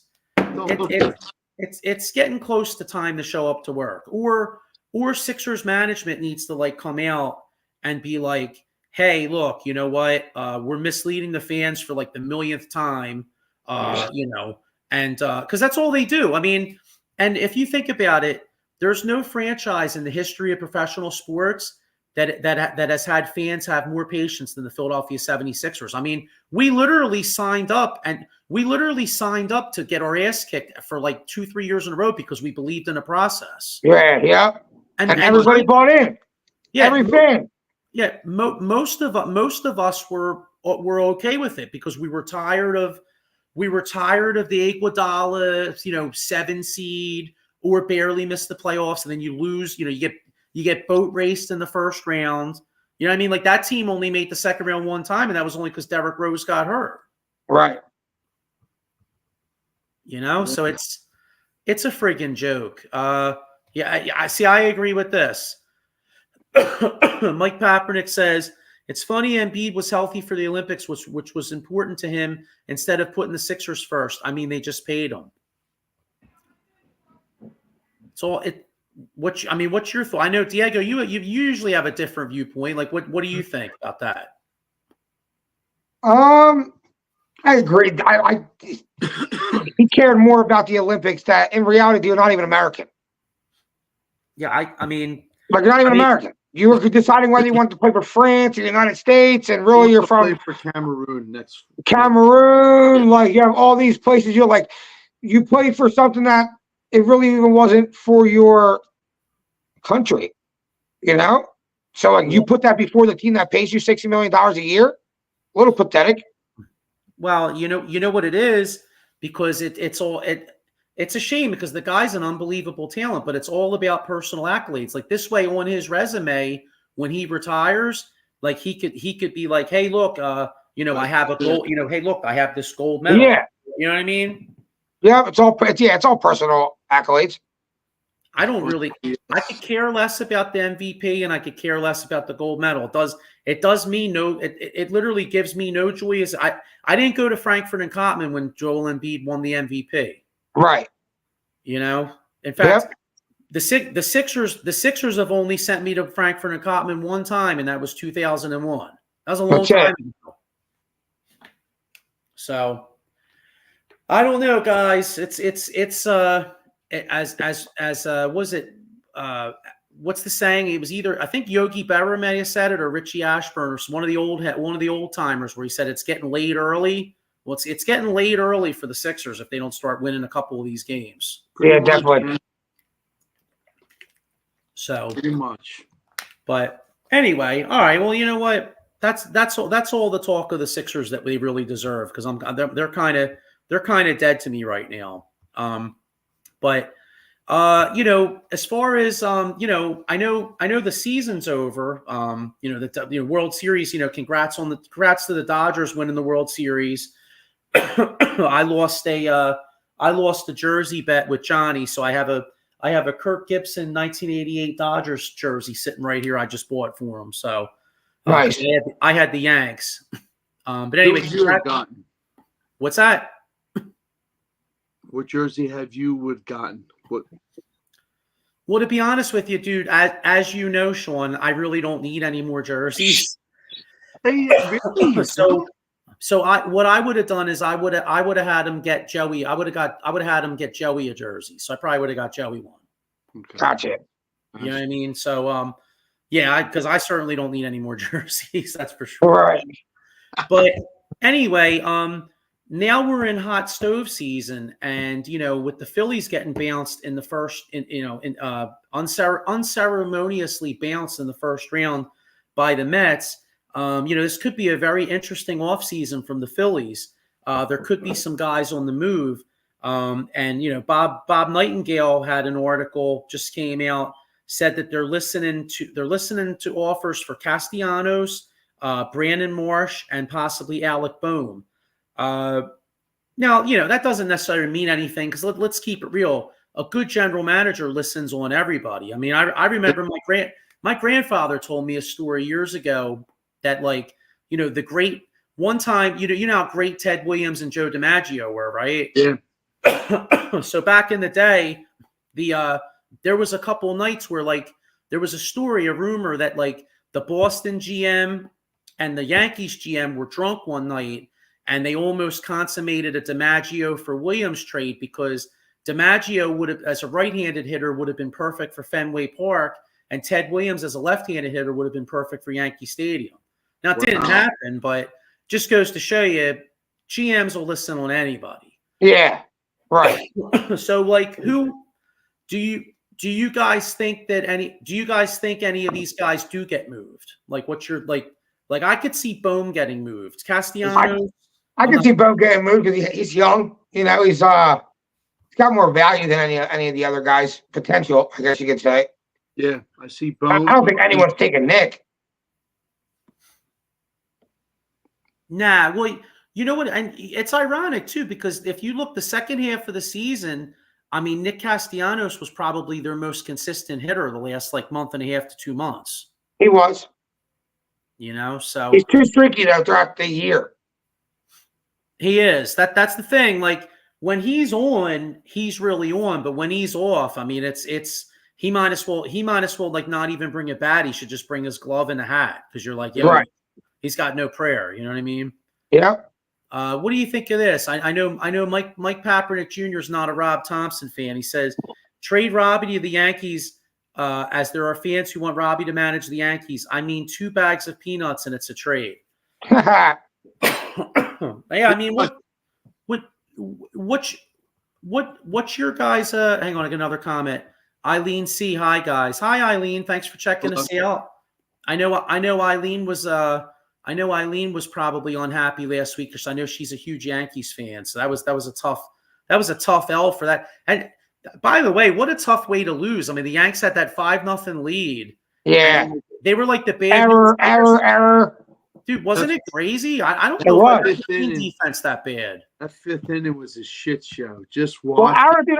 getting close to time to show up to work, or Sixers management needs to like come out and be like, hey, look, you know what? We're misleading the fans for like the millionth time, and because that's all they do. I mean, and if you think about it, there's no franchise in the history of professional sports that has had fans have more patience than the Philadelphia 76ers. I mean, we literally signed up to get our ass kicked for like 2-3 years in a row because we believed in the process. Yeah. And everybody bought in. Yeah, every fan. Yeah, most of us were okay with it because we were tired of the Iguodala, 7 seed, or barely miss the playoffs, and then you lose. You get boat raced in the first round. You know what I mean? Like that team only made the second round one time, and that was only because Derrick Rose got hurt. Right. So it's a friggin' joke. I see. I agree with this. Mike Papernick says it's funny Embiid was healthy for the Olympics, which was important to him instead of putting the Sixers first. I mean, they just paid him. So what's your thought? I know, Diego, you usually have a different viewpoint. Like, what do you think about that? I agree. He cared more about the Olympics that in reality you're not even American. Yeah, I mean, like you're not even American. You were deciding whether you wanted to play for France or the United States, and really you're from for Cameroon. That's Cameroon. Like you have all these places. You're like you played for something that it really even wasn't for your country. You know, so like you put that before the team that pays you $60 million a year. A little pathetic. Well, you know what it is, because it's a shame because the guy's an unbelievable talent, but it's all about personal accolades. Like this way on his resume, when he retires, like he could be like, hey, look, I have a gold, hey, look, I have this gold medal. Yeah. You know what I mean? Yeah, it's all personal accolades. I could care less about the MVP and I could care less about the gold medal. It does me no, it literally gives me no joy. I didn't go to Frankfurt and Cotman when Joel Embiid won the MVP. Right. In fact, the Sixers have only sent me to Frankfurt and Cotman one time, and that was 2001. That was a long time ago. So I don't know, guys. It's was it what's the saying? It was either, I think Yogi Berra may have said it, or Richie Ashburn, or one of the old timers, where he said it's getting late early. Well, it's getting late early for the Sixers if they don't start winning a couple of these games. Yeah, definitely. So pretty much. But anyway, all right. Well, you know what? That's all the talk of the Sixers that we really deserve, because they're kind of dead to me right now. But as far as I know the season's over. The World Series. Congrats to the Dodgers winning the World Series. I lost a jersey bet with Johnny, so I have a Kirk Gibson 1988 Dodgers jersey sitting right here. I just bought for him. So nice. I had the Yanks. But anyway, what's that? What jersey have you gotten? What? Well, to be honest with you, dude, as you know, Sean, I really don't need any more jerseys. So what I would have done is I would have had him get Joey. I would have had him get Joey a jersey. So I probably would have got Joey one. Okay. Gotcha. You know what I mean? So because I certainly don't need any more jerseys. That's for sure. Right. But anyway, now we're in hot stove season, and with the Phillies getting bounced in the first, unceremoniously bounced in the first round by the Mets. This could be a very interesting offseason from the Phillies. There could be some guys on the move. And Bob Nightingale had an article just came out, said that they're listening to offers for Castellanos, Brandon Marsh, and possibly Alec Boehm. Now, that doesn't necessarily mean anything, because let's keep it real. A good general manager listens on everybody. I mean, I remember my grandfather told me a story years ago that, the great one time, how great Ted Williams and Joe DiMaggio were, right? Yeah. So back in the day, there was a couple of nights where there was a rumor that the Boston GM and the Yankees GM were drunk one night, and they almost consummated a DiMaggio for Williams trade, because DiMaggio would have, as a right-handed hitter, would have been perfect for Fenway Park, and Ted Williams as a left-handed hitter would have been perfect for Yankee Stadium. Now, it didn't happen, but just goes to show you, GMs will listen on anybody. Yeah, right. So, who do you guys think any of these guys do get moved? What's your I could see Boehm getting moved. Castellanos. I can see Boehm getting moved because he's young. He's got more value than any of the other guys. Potential, I guess you could say. Yeah, I see Boehm. I don't think anyone's taking Nick. Nah, well, you know what? And it's ironic too, because if you look the second half of the season, I mean, Nick Castellanos was probably their most consistent hitter the last month and a half to 2 months. He was. So he's too streaky though throughout the year. He is. That's the thing. When he's on, he's really on, but when he's off, I mean, he might as well not even bring a bat. He should just bring his glove and a hat, because you're right. He's got no prayer. You know what I mean? Yeah. What do you think of this? I know Mike Papernick Jr. is not a Rob Thompson fan. He says trade Robbie to the Yankees, as there are fans who want Robbie to manage the Yankees. I mean, 2 bags of peanuts and it's a trade. Yeah, I mean, what's your guys? Hang on, I got another comment. Eileen C. Hi guys. Hi Eileen. Thanks for checking us out. I know Eileen was probably unhappy last week because I know she's a huge Yankees fan. So that was a tough L for that. And by the way, what a tough way to lose. I mean, the Yanks had that 5-0 lead. Yeah. They were like the bad error. Dude, wasn't it crazy? I don't It know was. if defense that bad. That 5th inning was a shit show. Just watch. Well,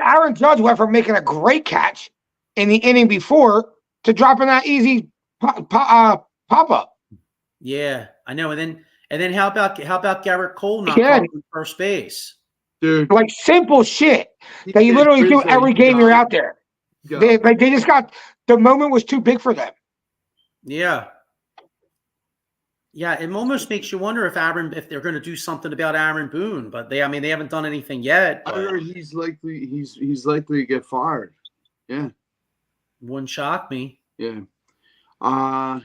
Aaron Judge went from making a great catch in the inning before to dropping that easy pop up. Yeah, I know. And then how about Garrett Cole not Yeah. covering first base? Dude, Like simple shit that you literally do every game you're out there. They just got, the moment was too big for them. Yeah. Yeah, it almost makes you wonder if they're going to do something about Aaron Boone, but they haven't done anything yet. I heard he's likely to get fired. Yeah, wouldn't shock me. Yeah. Boone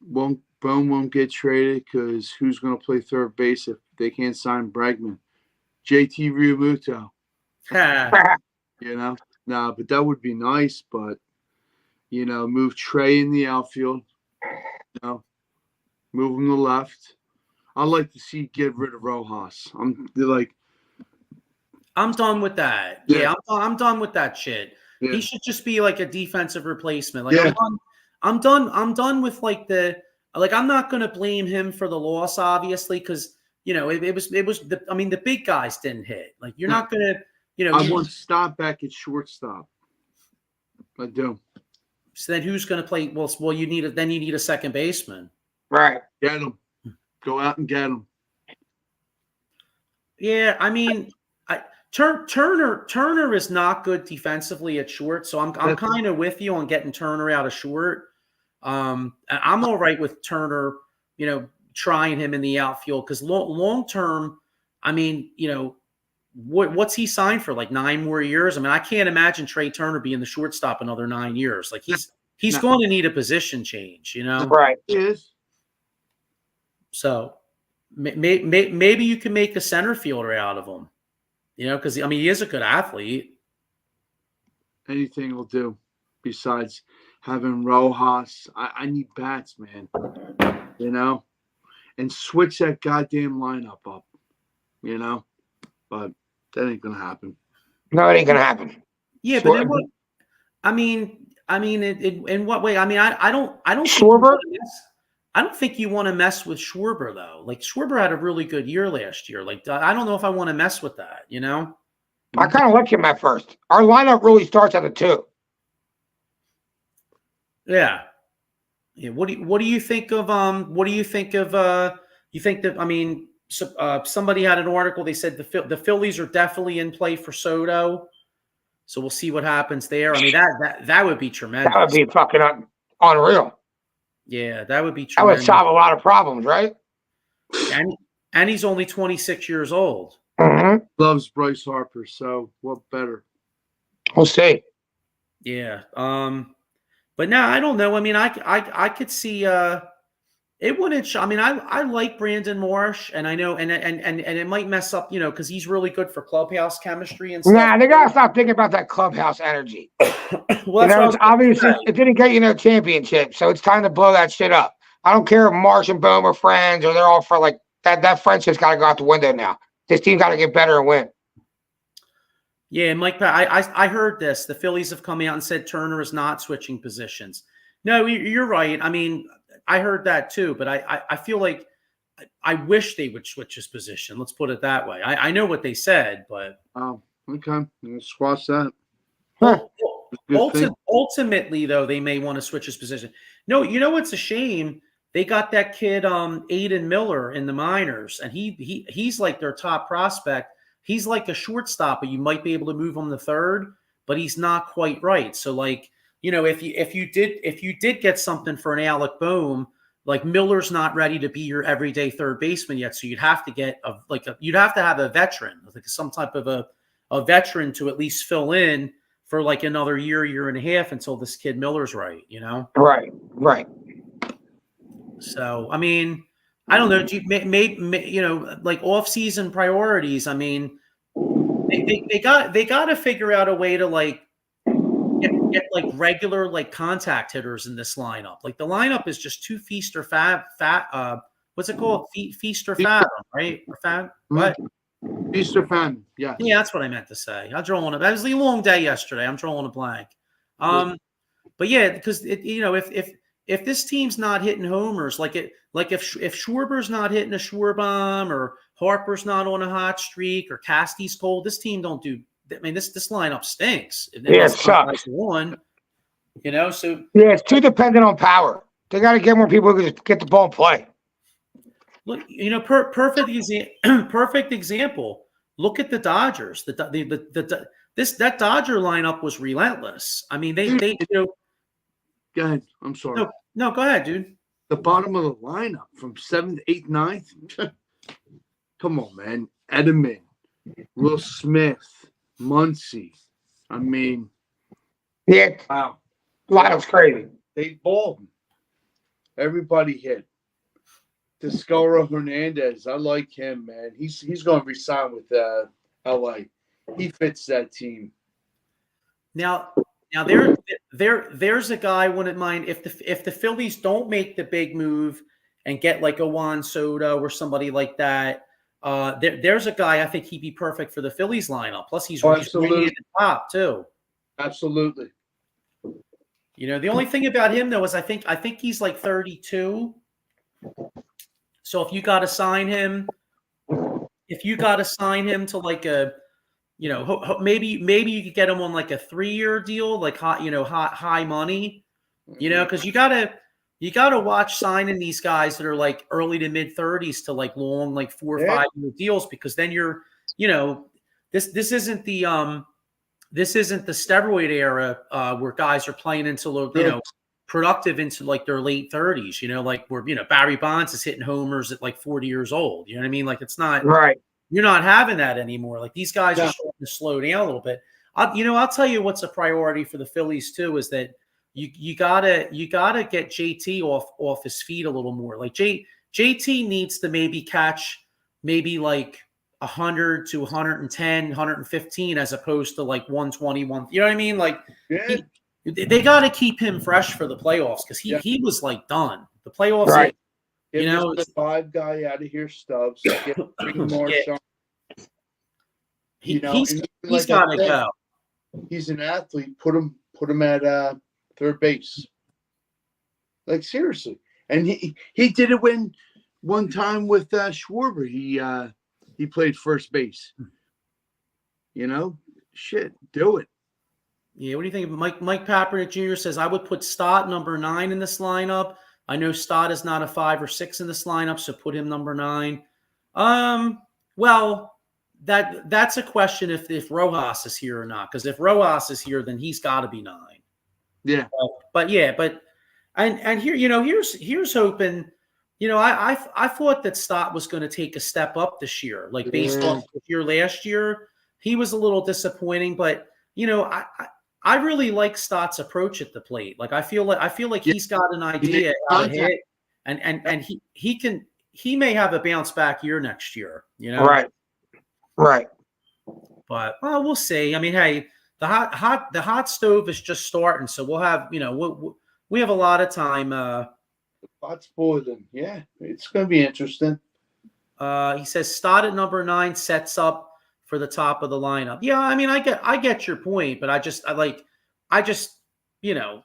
won't get traded because who's going to play third base if they can't sign Bregman? JT Realmuto. But that would be nice. But move Trey in the outfield. Move him to left. I'd like to see get rid of Rojas. I'm done with that. Yeah, I'm done with that shit. Yeah. He should just be like a defensive replacement. Like I'm done with I'm not gonna blame him for the loss, obviously, because it was the big guys didn't hit. Like you're not gonna I want Stop back at shortstop. I do. So then who's going to play? Well, you need a second baseman. Right. Get him. Go out and get him. Yeah, I mean, Turner is not good defensively at short, so I'm kind of with you on getting Turner out of short. I'm all right with Turner, trying him in the outfield because long term, I mean, what's he signed for, like 9 more years? I mean, I can't imagine Trey Turner being the shortstop another 9 years. Like he's going to need a position change, Right. He is. So maybe you can make a center fielder out of him, because he is a good athlete. Anything will do besides having Rojas. I need bats, man. And switch that goddamn lineup up, but that ain't gonna happen. No, it ain't gonna happen. Yeah, but in what? In what way? I don't. Schwarber? I don't think you want to mess with Schwarber though. Like Schwarber had a really good year last year. Like I don't know if I want to mess with that. I kind of like him at first. Our lineup really starts at a 2. Yeah. Yeah. What do you think of? You think that? Somebody had an article. They said the Phillies are definitely in play for Soto, so we'll see what happens there. I mean that would be tremendous. That would be fucking unreal. Yeah, that would be tremendous. That would solve a lot of problems, right? And he's only 26 years old. Mm-hmm. Loves Bryce Harper, so what better? We'll see. Yeah. But no, I don't know. I mean, I could see. It wouldn't. I like Brandon Marsh, and I know, and it might mess up, because he's really good for clubhouse chemistry and stuff. Nah, they gotta stop thinking about that clubhouse energy. Well, it's obviously it didn't get championship, so it's time to blow that shit up. I don't care if Marsh and Bohm are friends or they're all for like that. That friendship's got to go out the window now. This team got to get better and win. Yeah, Mike, I heard this. The Phillies have come out and said Turner is not switching positions. No, you're right. I mean, I heard that too, but I feel like I wish they would switch his position. Let's put it that way. I know what they said, but okay, we'll squash that. Huh. Ultimately, though, they may want to switch his position. No, what's a shame? They got that kid Aiden Miller in the minors, and he's like their top prospect. He's like a shortstop, but you might be able to move him to third, but he's not quite right. So, like, if you did get something for an Alec Boehm, like Miller's not ready to be your everyday third baseman yet. So you'd have to get you'd have to have a veteran, like some type of a veteran to at least fill in for like another year and a half until this kid Miller's right, you know? Right. So, I mean, I don't know. You know, like off-season priorities. I mean, they got to figure out a way to like get like regular like contact hitters in this lineup. Like the lineup is just too feast or fat. What's it called? Feast or famine, right? Or famine? What? Feast or famine. Yeah. Yeah, that's what I meant to say. I'm drawing a. That was a long day yesterday. I'm drawing a blank. But yeah, because you know, if this team's not hitting homers, like if Schwarber's not hitting a Schwar bomb, or Harper's not on a hot streak, or Casty's cold, this team don't do. I mean, this lineup stinks. It sucks. One, you know, so yeah, it's too dependent on power. They got to get more people who can just get the ball and play. Look, you know, perfect example. Look at the Dodgers. That Dodger lineup was relentless. I mean, they you know. Go ahead. I'm sorry. No, go ahead, dude. The bottom of the lineup from 7th, 8th, 9th. Come on, man. Edelman, Will Smith, Muncy. I mean, yeah. Wow. Lineup's crazy. They balled. Everybody hit. Descaro Hernandez. I like him, man. He's going to resign with LA. He fits that team. Now there's a guy I wouldn't mind if the Phillies don't make the big move and get like a Juan Soto or somebody like that. There's a guy I think he'd be perfect for the Phillies lineup. Plus he's really at the top too. Absolutely. You know, the only thing about him though is I think he's like 32. So if you got to sign him to like a, you know, maybe you could get him on like a 3-year deal, like high money, you know, because you gotta watch signing these guys that are like early to mid 30s to like long, like 4 or 5 year deals, because then you're, you know, this isn't the steroid era where guys are playing until, you know, productive into like their late 30s, you know, like where, you know, Barry Bonds is hitting homers at like 40 years old. You know what I mean? Like it's not right. You're not having that anymore. Like these guys are starting to slow down a little bit. I'll tell you what's a priority for the Phillies too is that you gotta get JT off his feet a little more. Like JT needs to maybe catch maybe like 100 to 110, 115 as opposed to like 121. You know what I mean? Like they got to keep him fresh for the playoffs because he was like done. The playoffs, right? You know, the 5 guy out of here, Stubbs. Get 3 more shots. He's got to go. He's an athlete. Put him at third base. Like seriously, and he did it when one time with Schwarber. He played first base. You know, shit, do it. Yeah, what do you think? Mike Papernick Jr. says I would put Stott number 9 in this lineup. I know Stott is not a 5 or 6 in this lineup, so put him number 9. Well, that's a question if Rojas is here or not. Because if Rojas is here, then he's got to be 9. Yeah. But here, you know, here's hoping. You know, I thought that Stott was going to take a step up this year, like based off the year last year. He was a little disappointing, but you know, I really like Stott's approach at the plate. Like I feel like he's got an idea how to hit, and he may have a bounce back year next year. You know, right. But well, we'll see. I mean, hey, the hot stove is just starting, so we'll have we have a lot of time. Pot's boiling. Yeah, it's going to be interesting. He says Stott at number 9 sets up for the top of the lineup. Yeah, I mean, I get your point, but I just you know,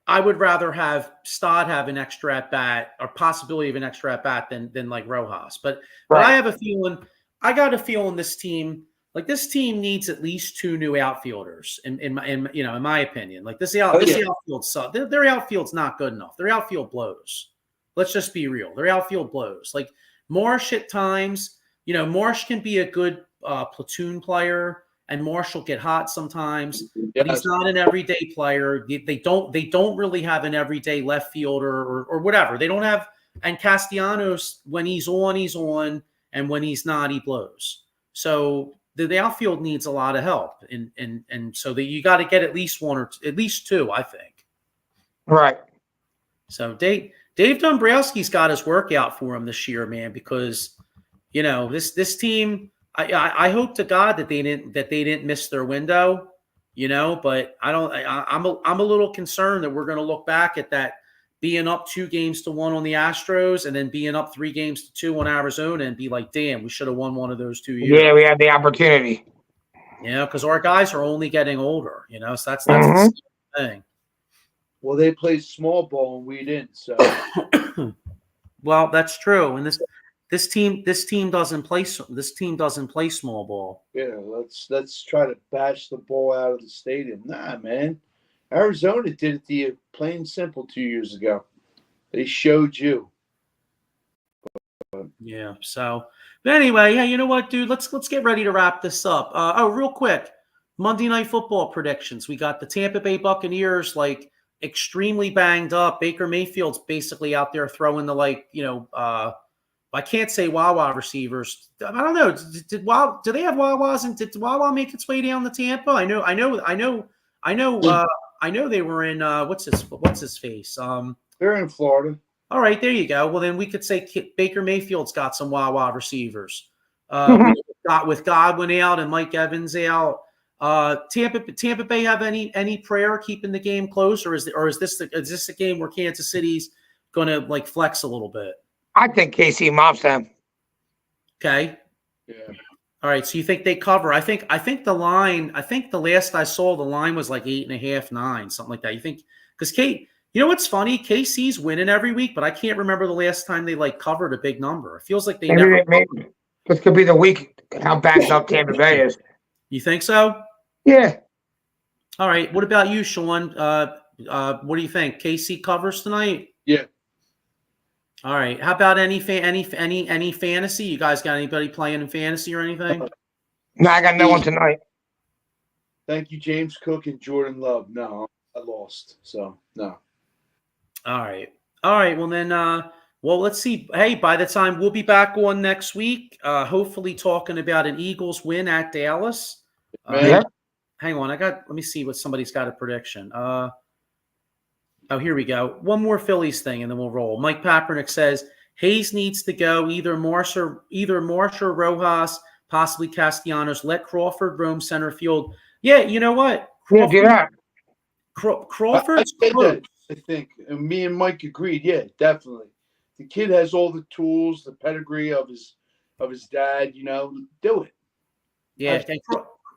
I would rather have Stott have an extra at bat or possibility of an extra at bat than like Rojas. But I have a feeling. I got a feeling this team needs at least 2 new outfielders in my opinion. Like this outfield sucks. Their outfield's not good enough. Their outfield blows. Let's just be real. Their outfield blows. Like Marsh at times, you know, Marsh can be a good platoon player and Marshall get hot sometimes, Yes. but he's not an everyday player. They don't really have an everyday left fielder or whatever. They don't have, and Castellanos, when he's on, and when he's not, he blows. So the outfield needs a lot of help, and so that you got to get at least one or at least two, I think. Right. So Dave Dombrowski's got his work out for him this year, man, because this team. I hope to God that they didn't miss their window, But I'm a little concerned that we're going to look back at that being up 2-1 on the Astros and then being up 3-2 on Arizona and be like, damn, we should have won one of those 2 years. Yeah, we had the opportunity. Because our guys are only getting older, So that's the thing. Well, they played small ball and we didn't. So, well, that's true. And this team doesn't play small ball. Yeah, let's try to bash the ball out of the stadium. Nah, man. Arizona did it to you plain and simple 2 years ago. They showed you. Yeah. So, but anyway, yeah. You know what, dude? Let's get ready to wrap this up. Real quick, Monday Night Football predictions. We got the Tampa Bay Buccaneers extremely banged up. Baker Mayfield's basically out there throwing the I can't say Wawa receivers. I don't know. Do they have Wawas? And did Wawa make its way down to Tampa? I know they were in what's his face? They're in Florida. All right, there you go. Well, then we could say Baker Mayfield's got some Wawa receivers. With Godwin out and Mike Evans out. Tampa Bay have any prayer keeping the game close, or is this a game where Kansas City's going to flex a little bit? I think KC mops them. Okay. Yeah. All right. So you think they cover? I think the line. I think the last I saw, the line was 8.5, 9, something like that. You think? Because what's funny? KC's winning every week, but I can't remember the last time they covered a big number. It feels like maybe this could be the week. How backed up Tampa Bay is. You think so? Yeah. All right. What about you, Sean? What do you think? KC covers tonight? Yeah. All right. How about any fantasy? You guys got anybody playing in fantasy or anything? No, I got no one tonight. Thank you, James Cook and Jordan Love. No, I lost. So no. All right. Well then, let's see. Hey, by the time we'll be back on next week, hopefully talking about an Eagles win at Dallas. Yep. Hang on, let me see what somebody's got a prediction. Here we go. One more Phillies thing, and then we'll roll. Mike Papernick says Hayes needs to go. Either Marsh or Rojas, possibly Castellanos. Let Crawford roam center field. Yeah, you know what? Yeah, do that. Crawford's close. I think, and me and Mike agreed. Yeah, definitely. The kid has all the tools, the pedigree of his dad. Do it. Yeah,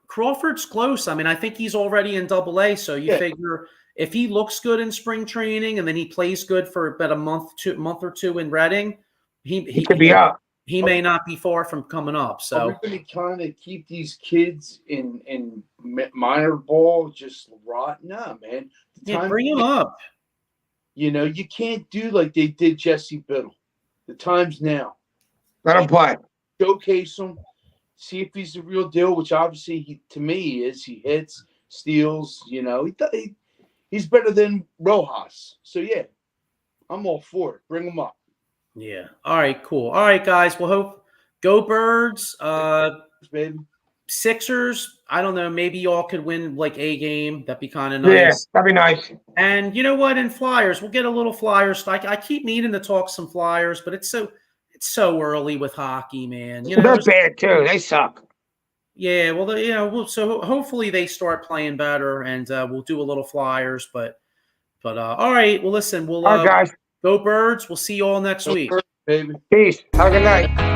Crawford's close. I mean, I think he's already in Double-A. So you figure if he looks good in spring training and then he plays good for about a month or two in Reading, he could be up. He may not be far from coming up. So are we going to kind of keep these kids in minor ball just rot? No, man. Bring him up. You can't do like they did Jesse Biddle. The time's now. Let him play. Showcase him. See if he's the real deal, which obviously to me he is. He hits, steals. He's better than Rojas. So yeah, I'm all for it. Bring him up. Yeah. All right. Cool. All right, guys. We'll go Birds. Baby. Sixers. I don't know. Maybe y'all could win a game. That'd be kind of nice. Yeah, that'd be nice. And you know what? In Flyers, we'll get a little Flyers. I keep needing to talk some Flyers, but it's so early with hockey, man. They're bad too. They suck. Yeah, well, so hopefully they start playing better, and we'll do a little Flyers. But all right. Well, listen, we'll all right, guys. Go Birds. We'll see you all next week. Baby. Peace. Have a good night.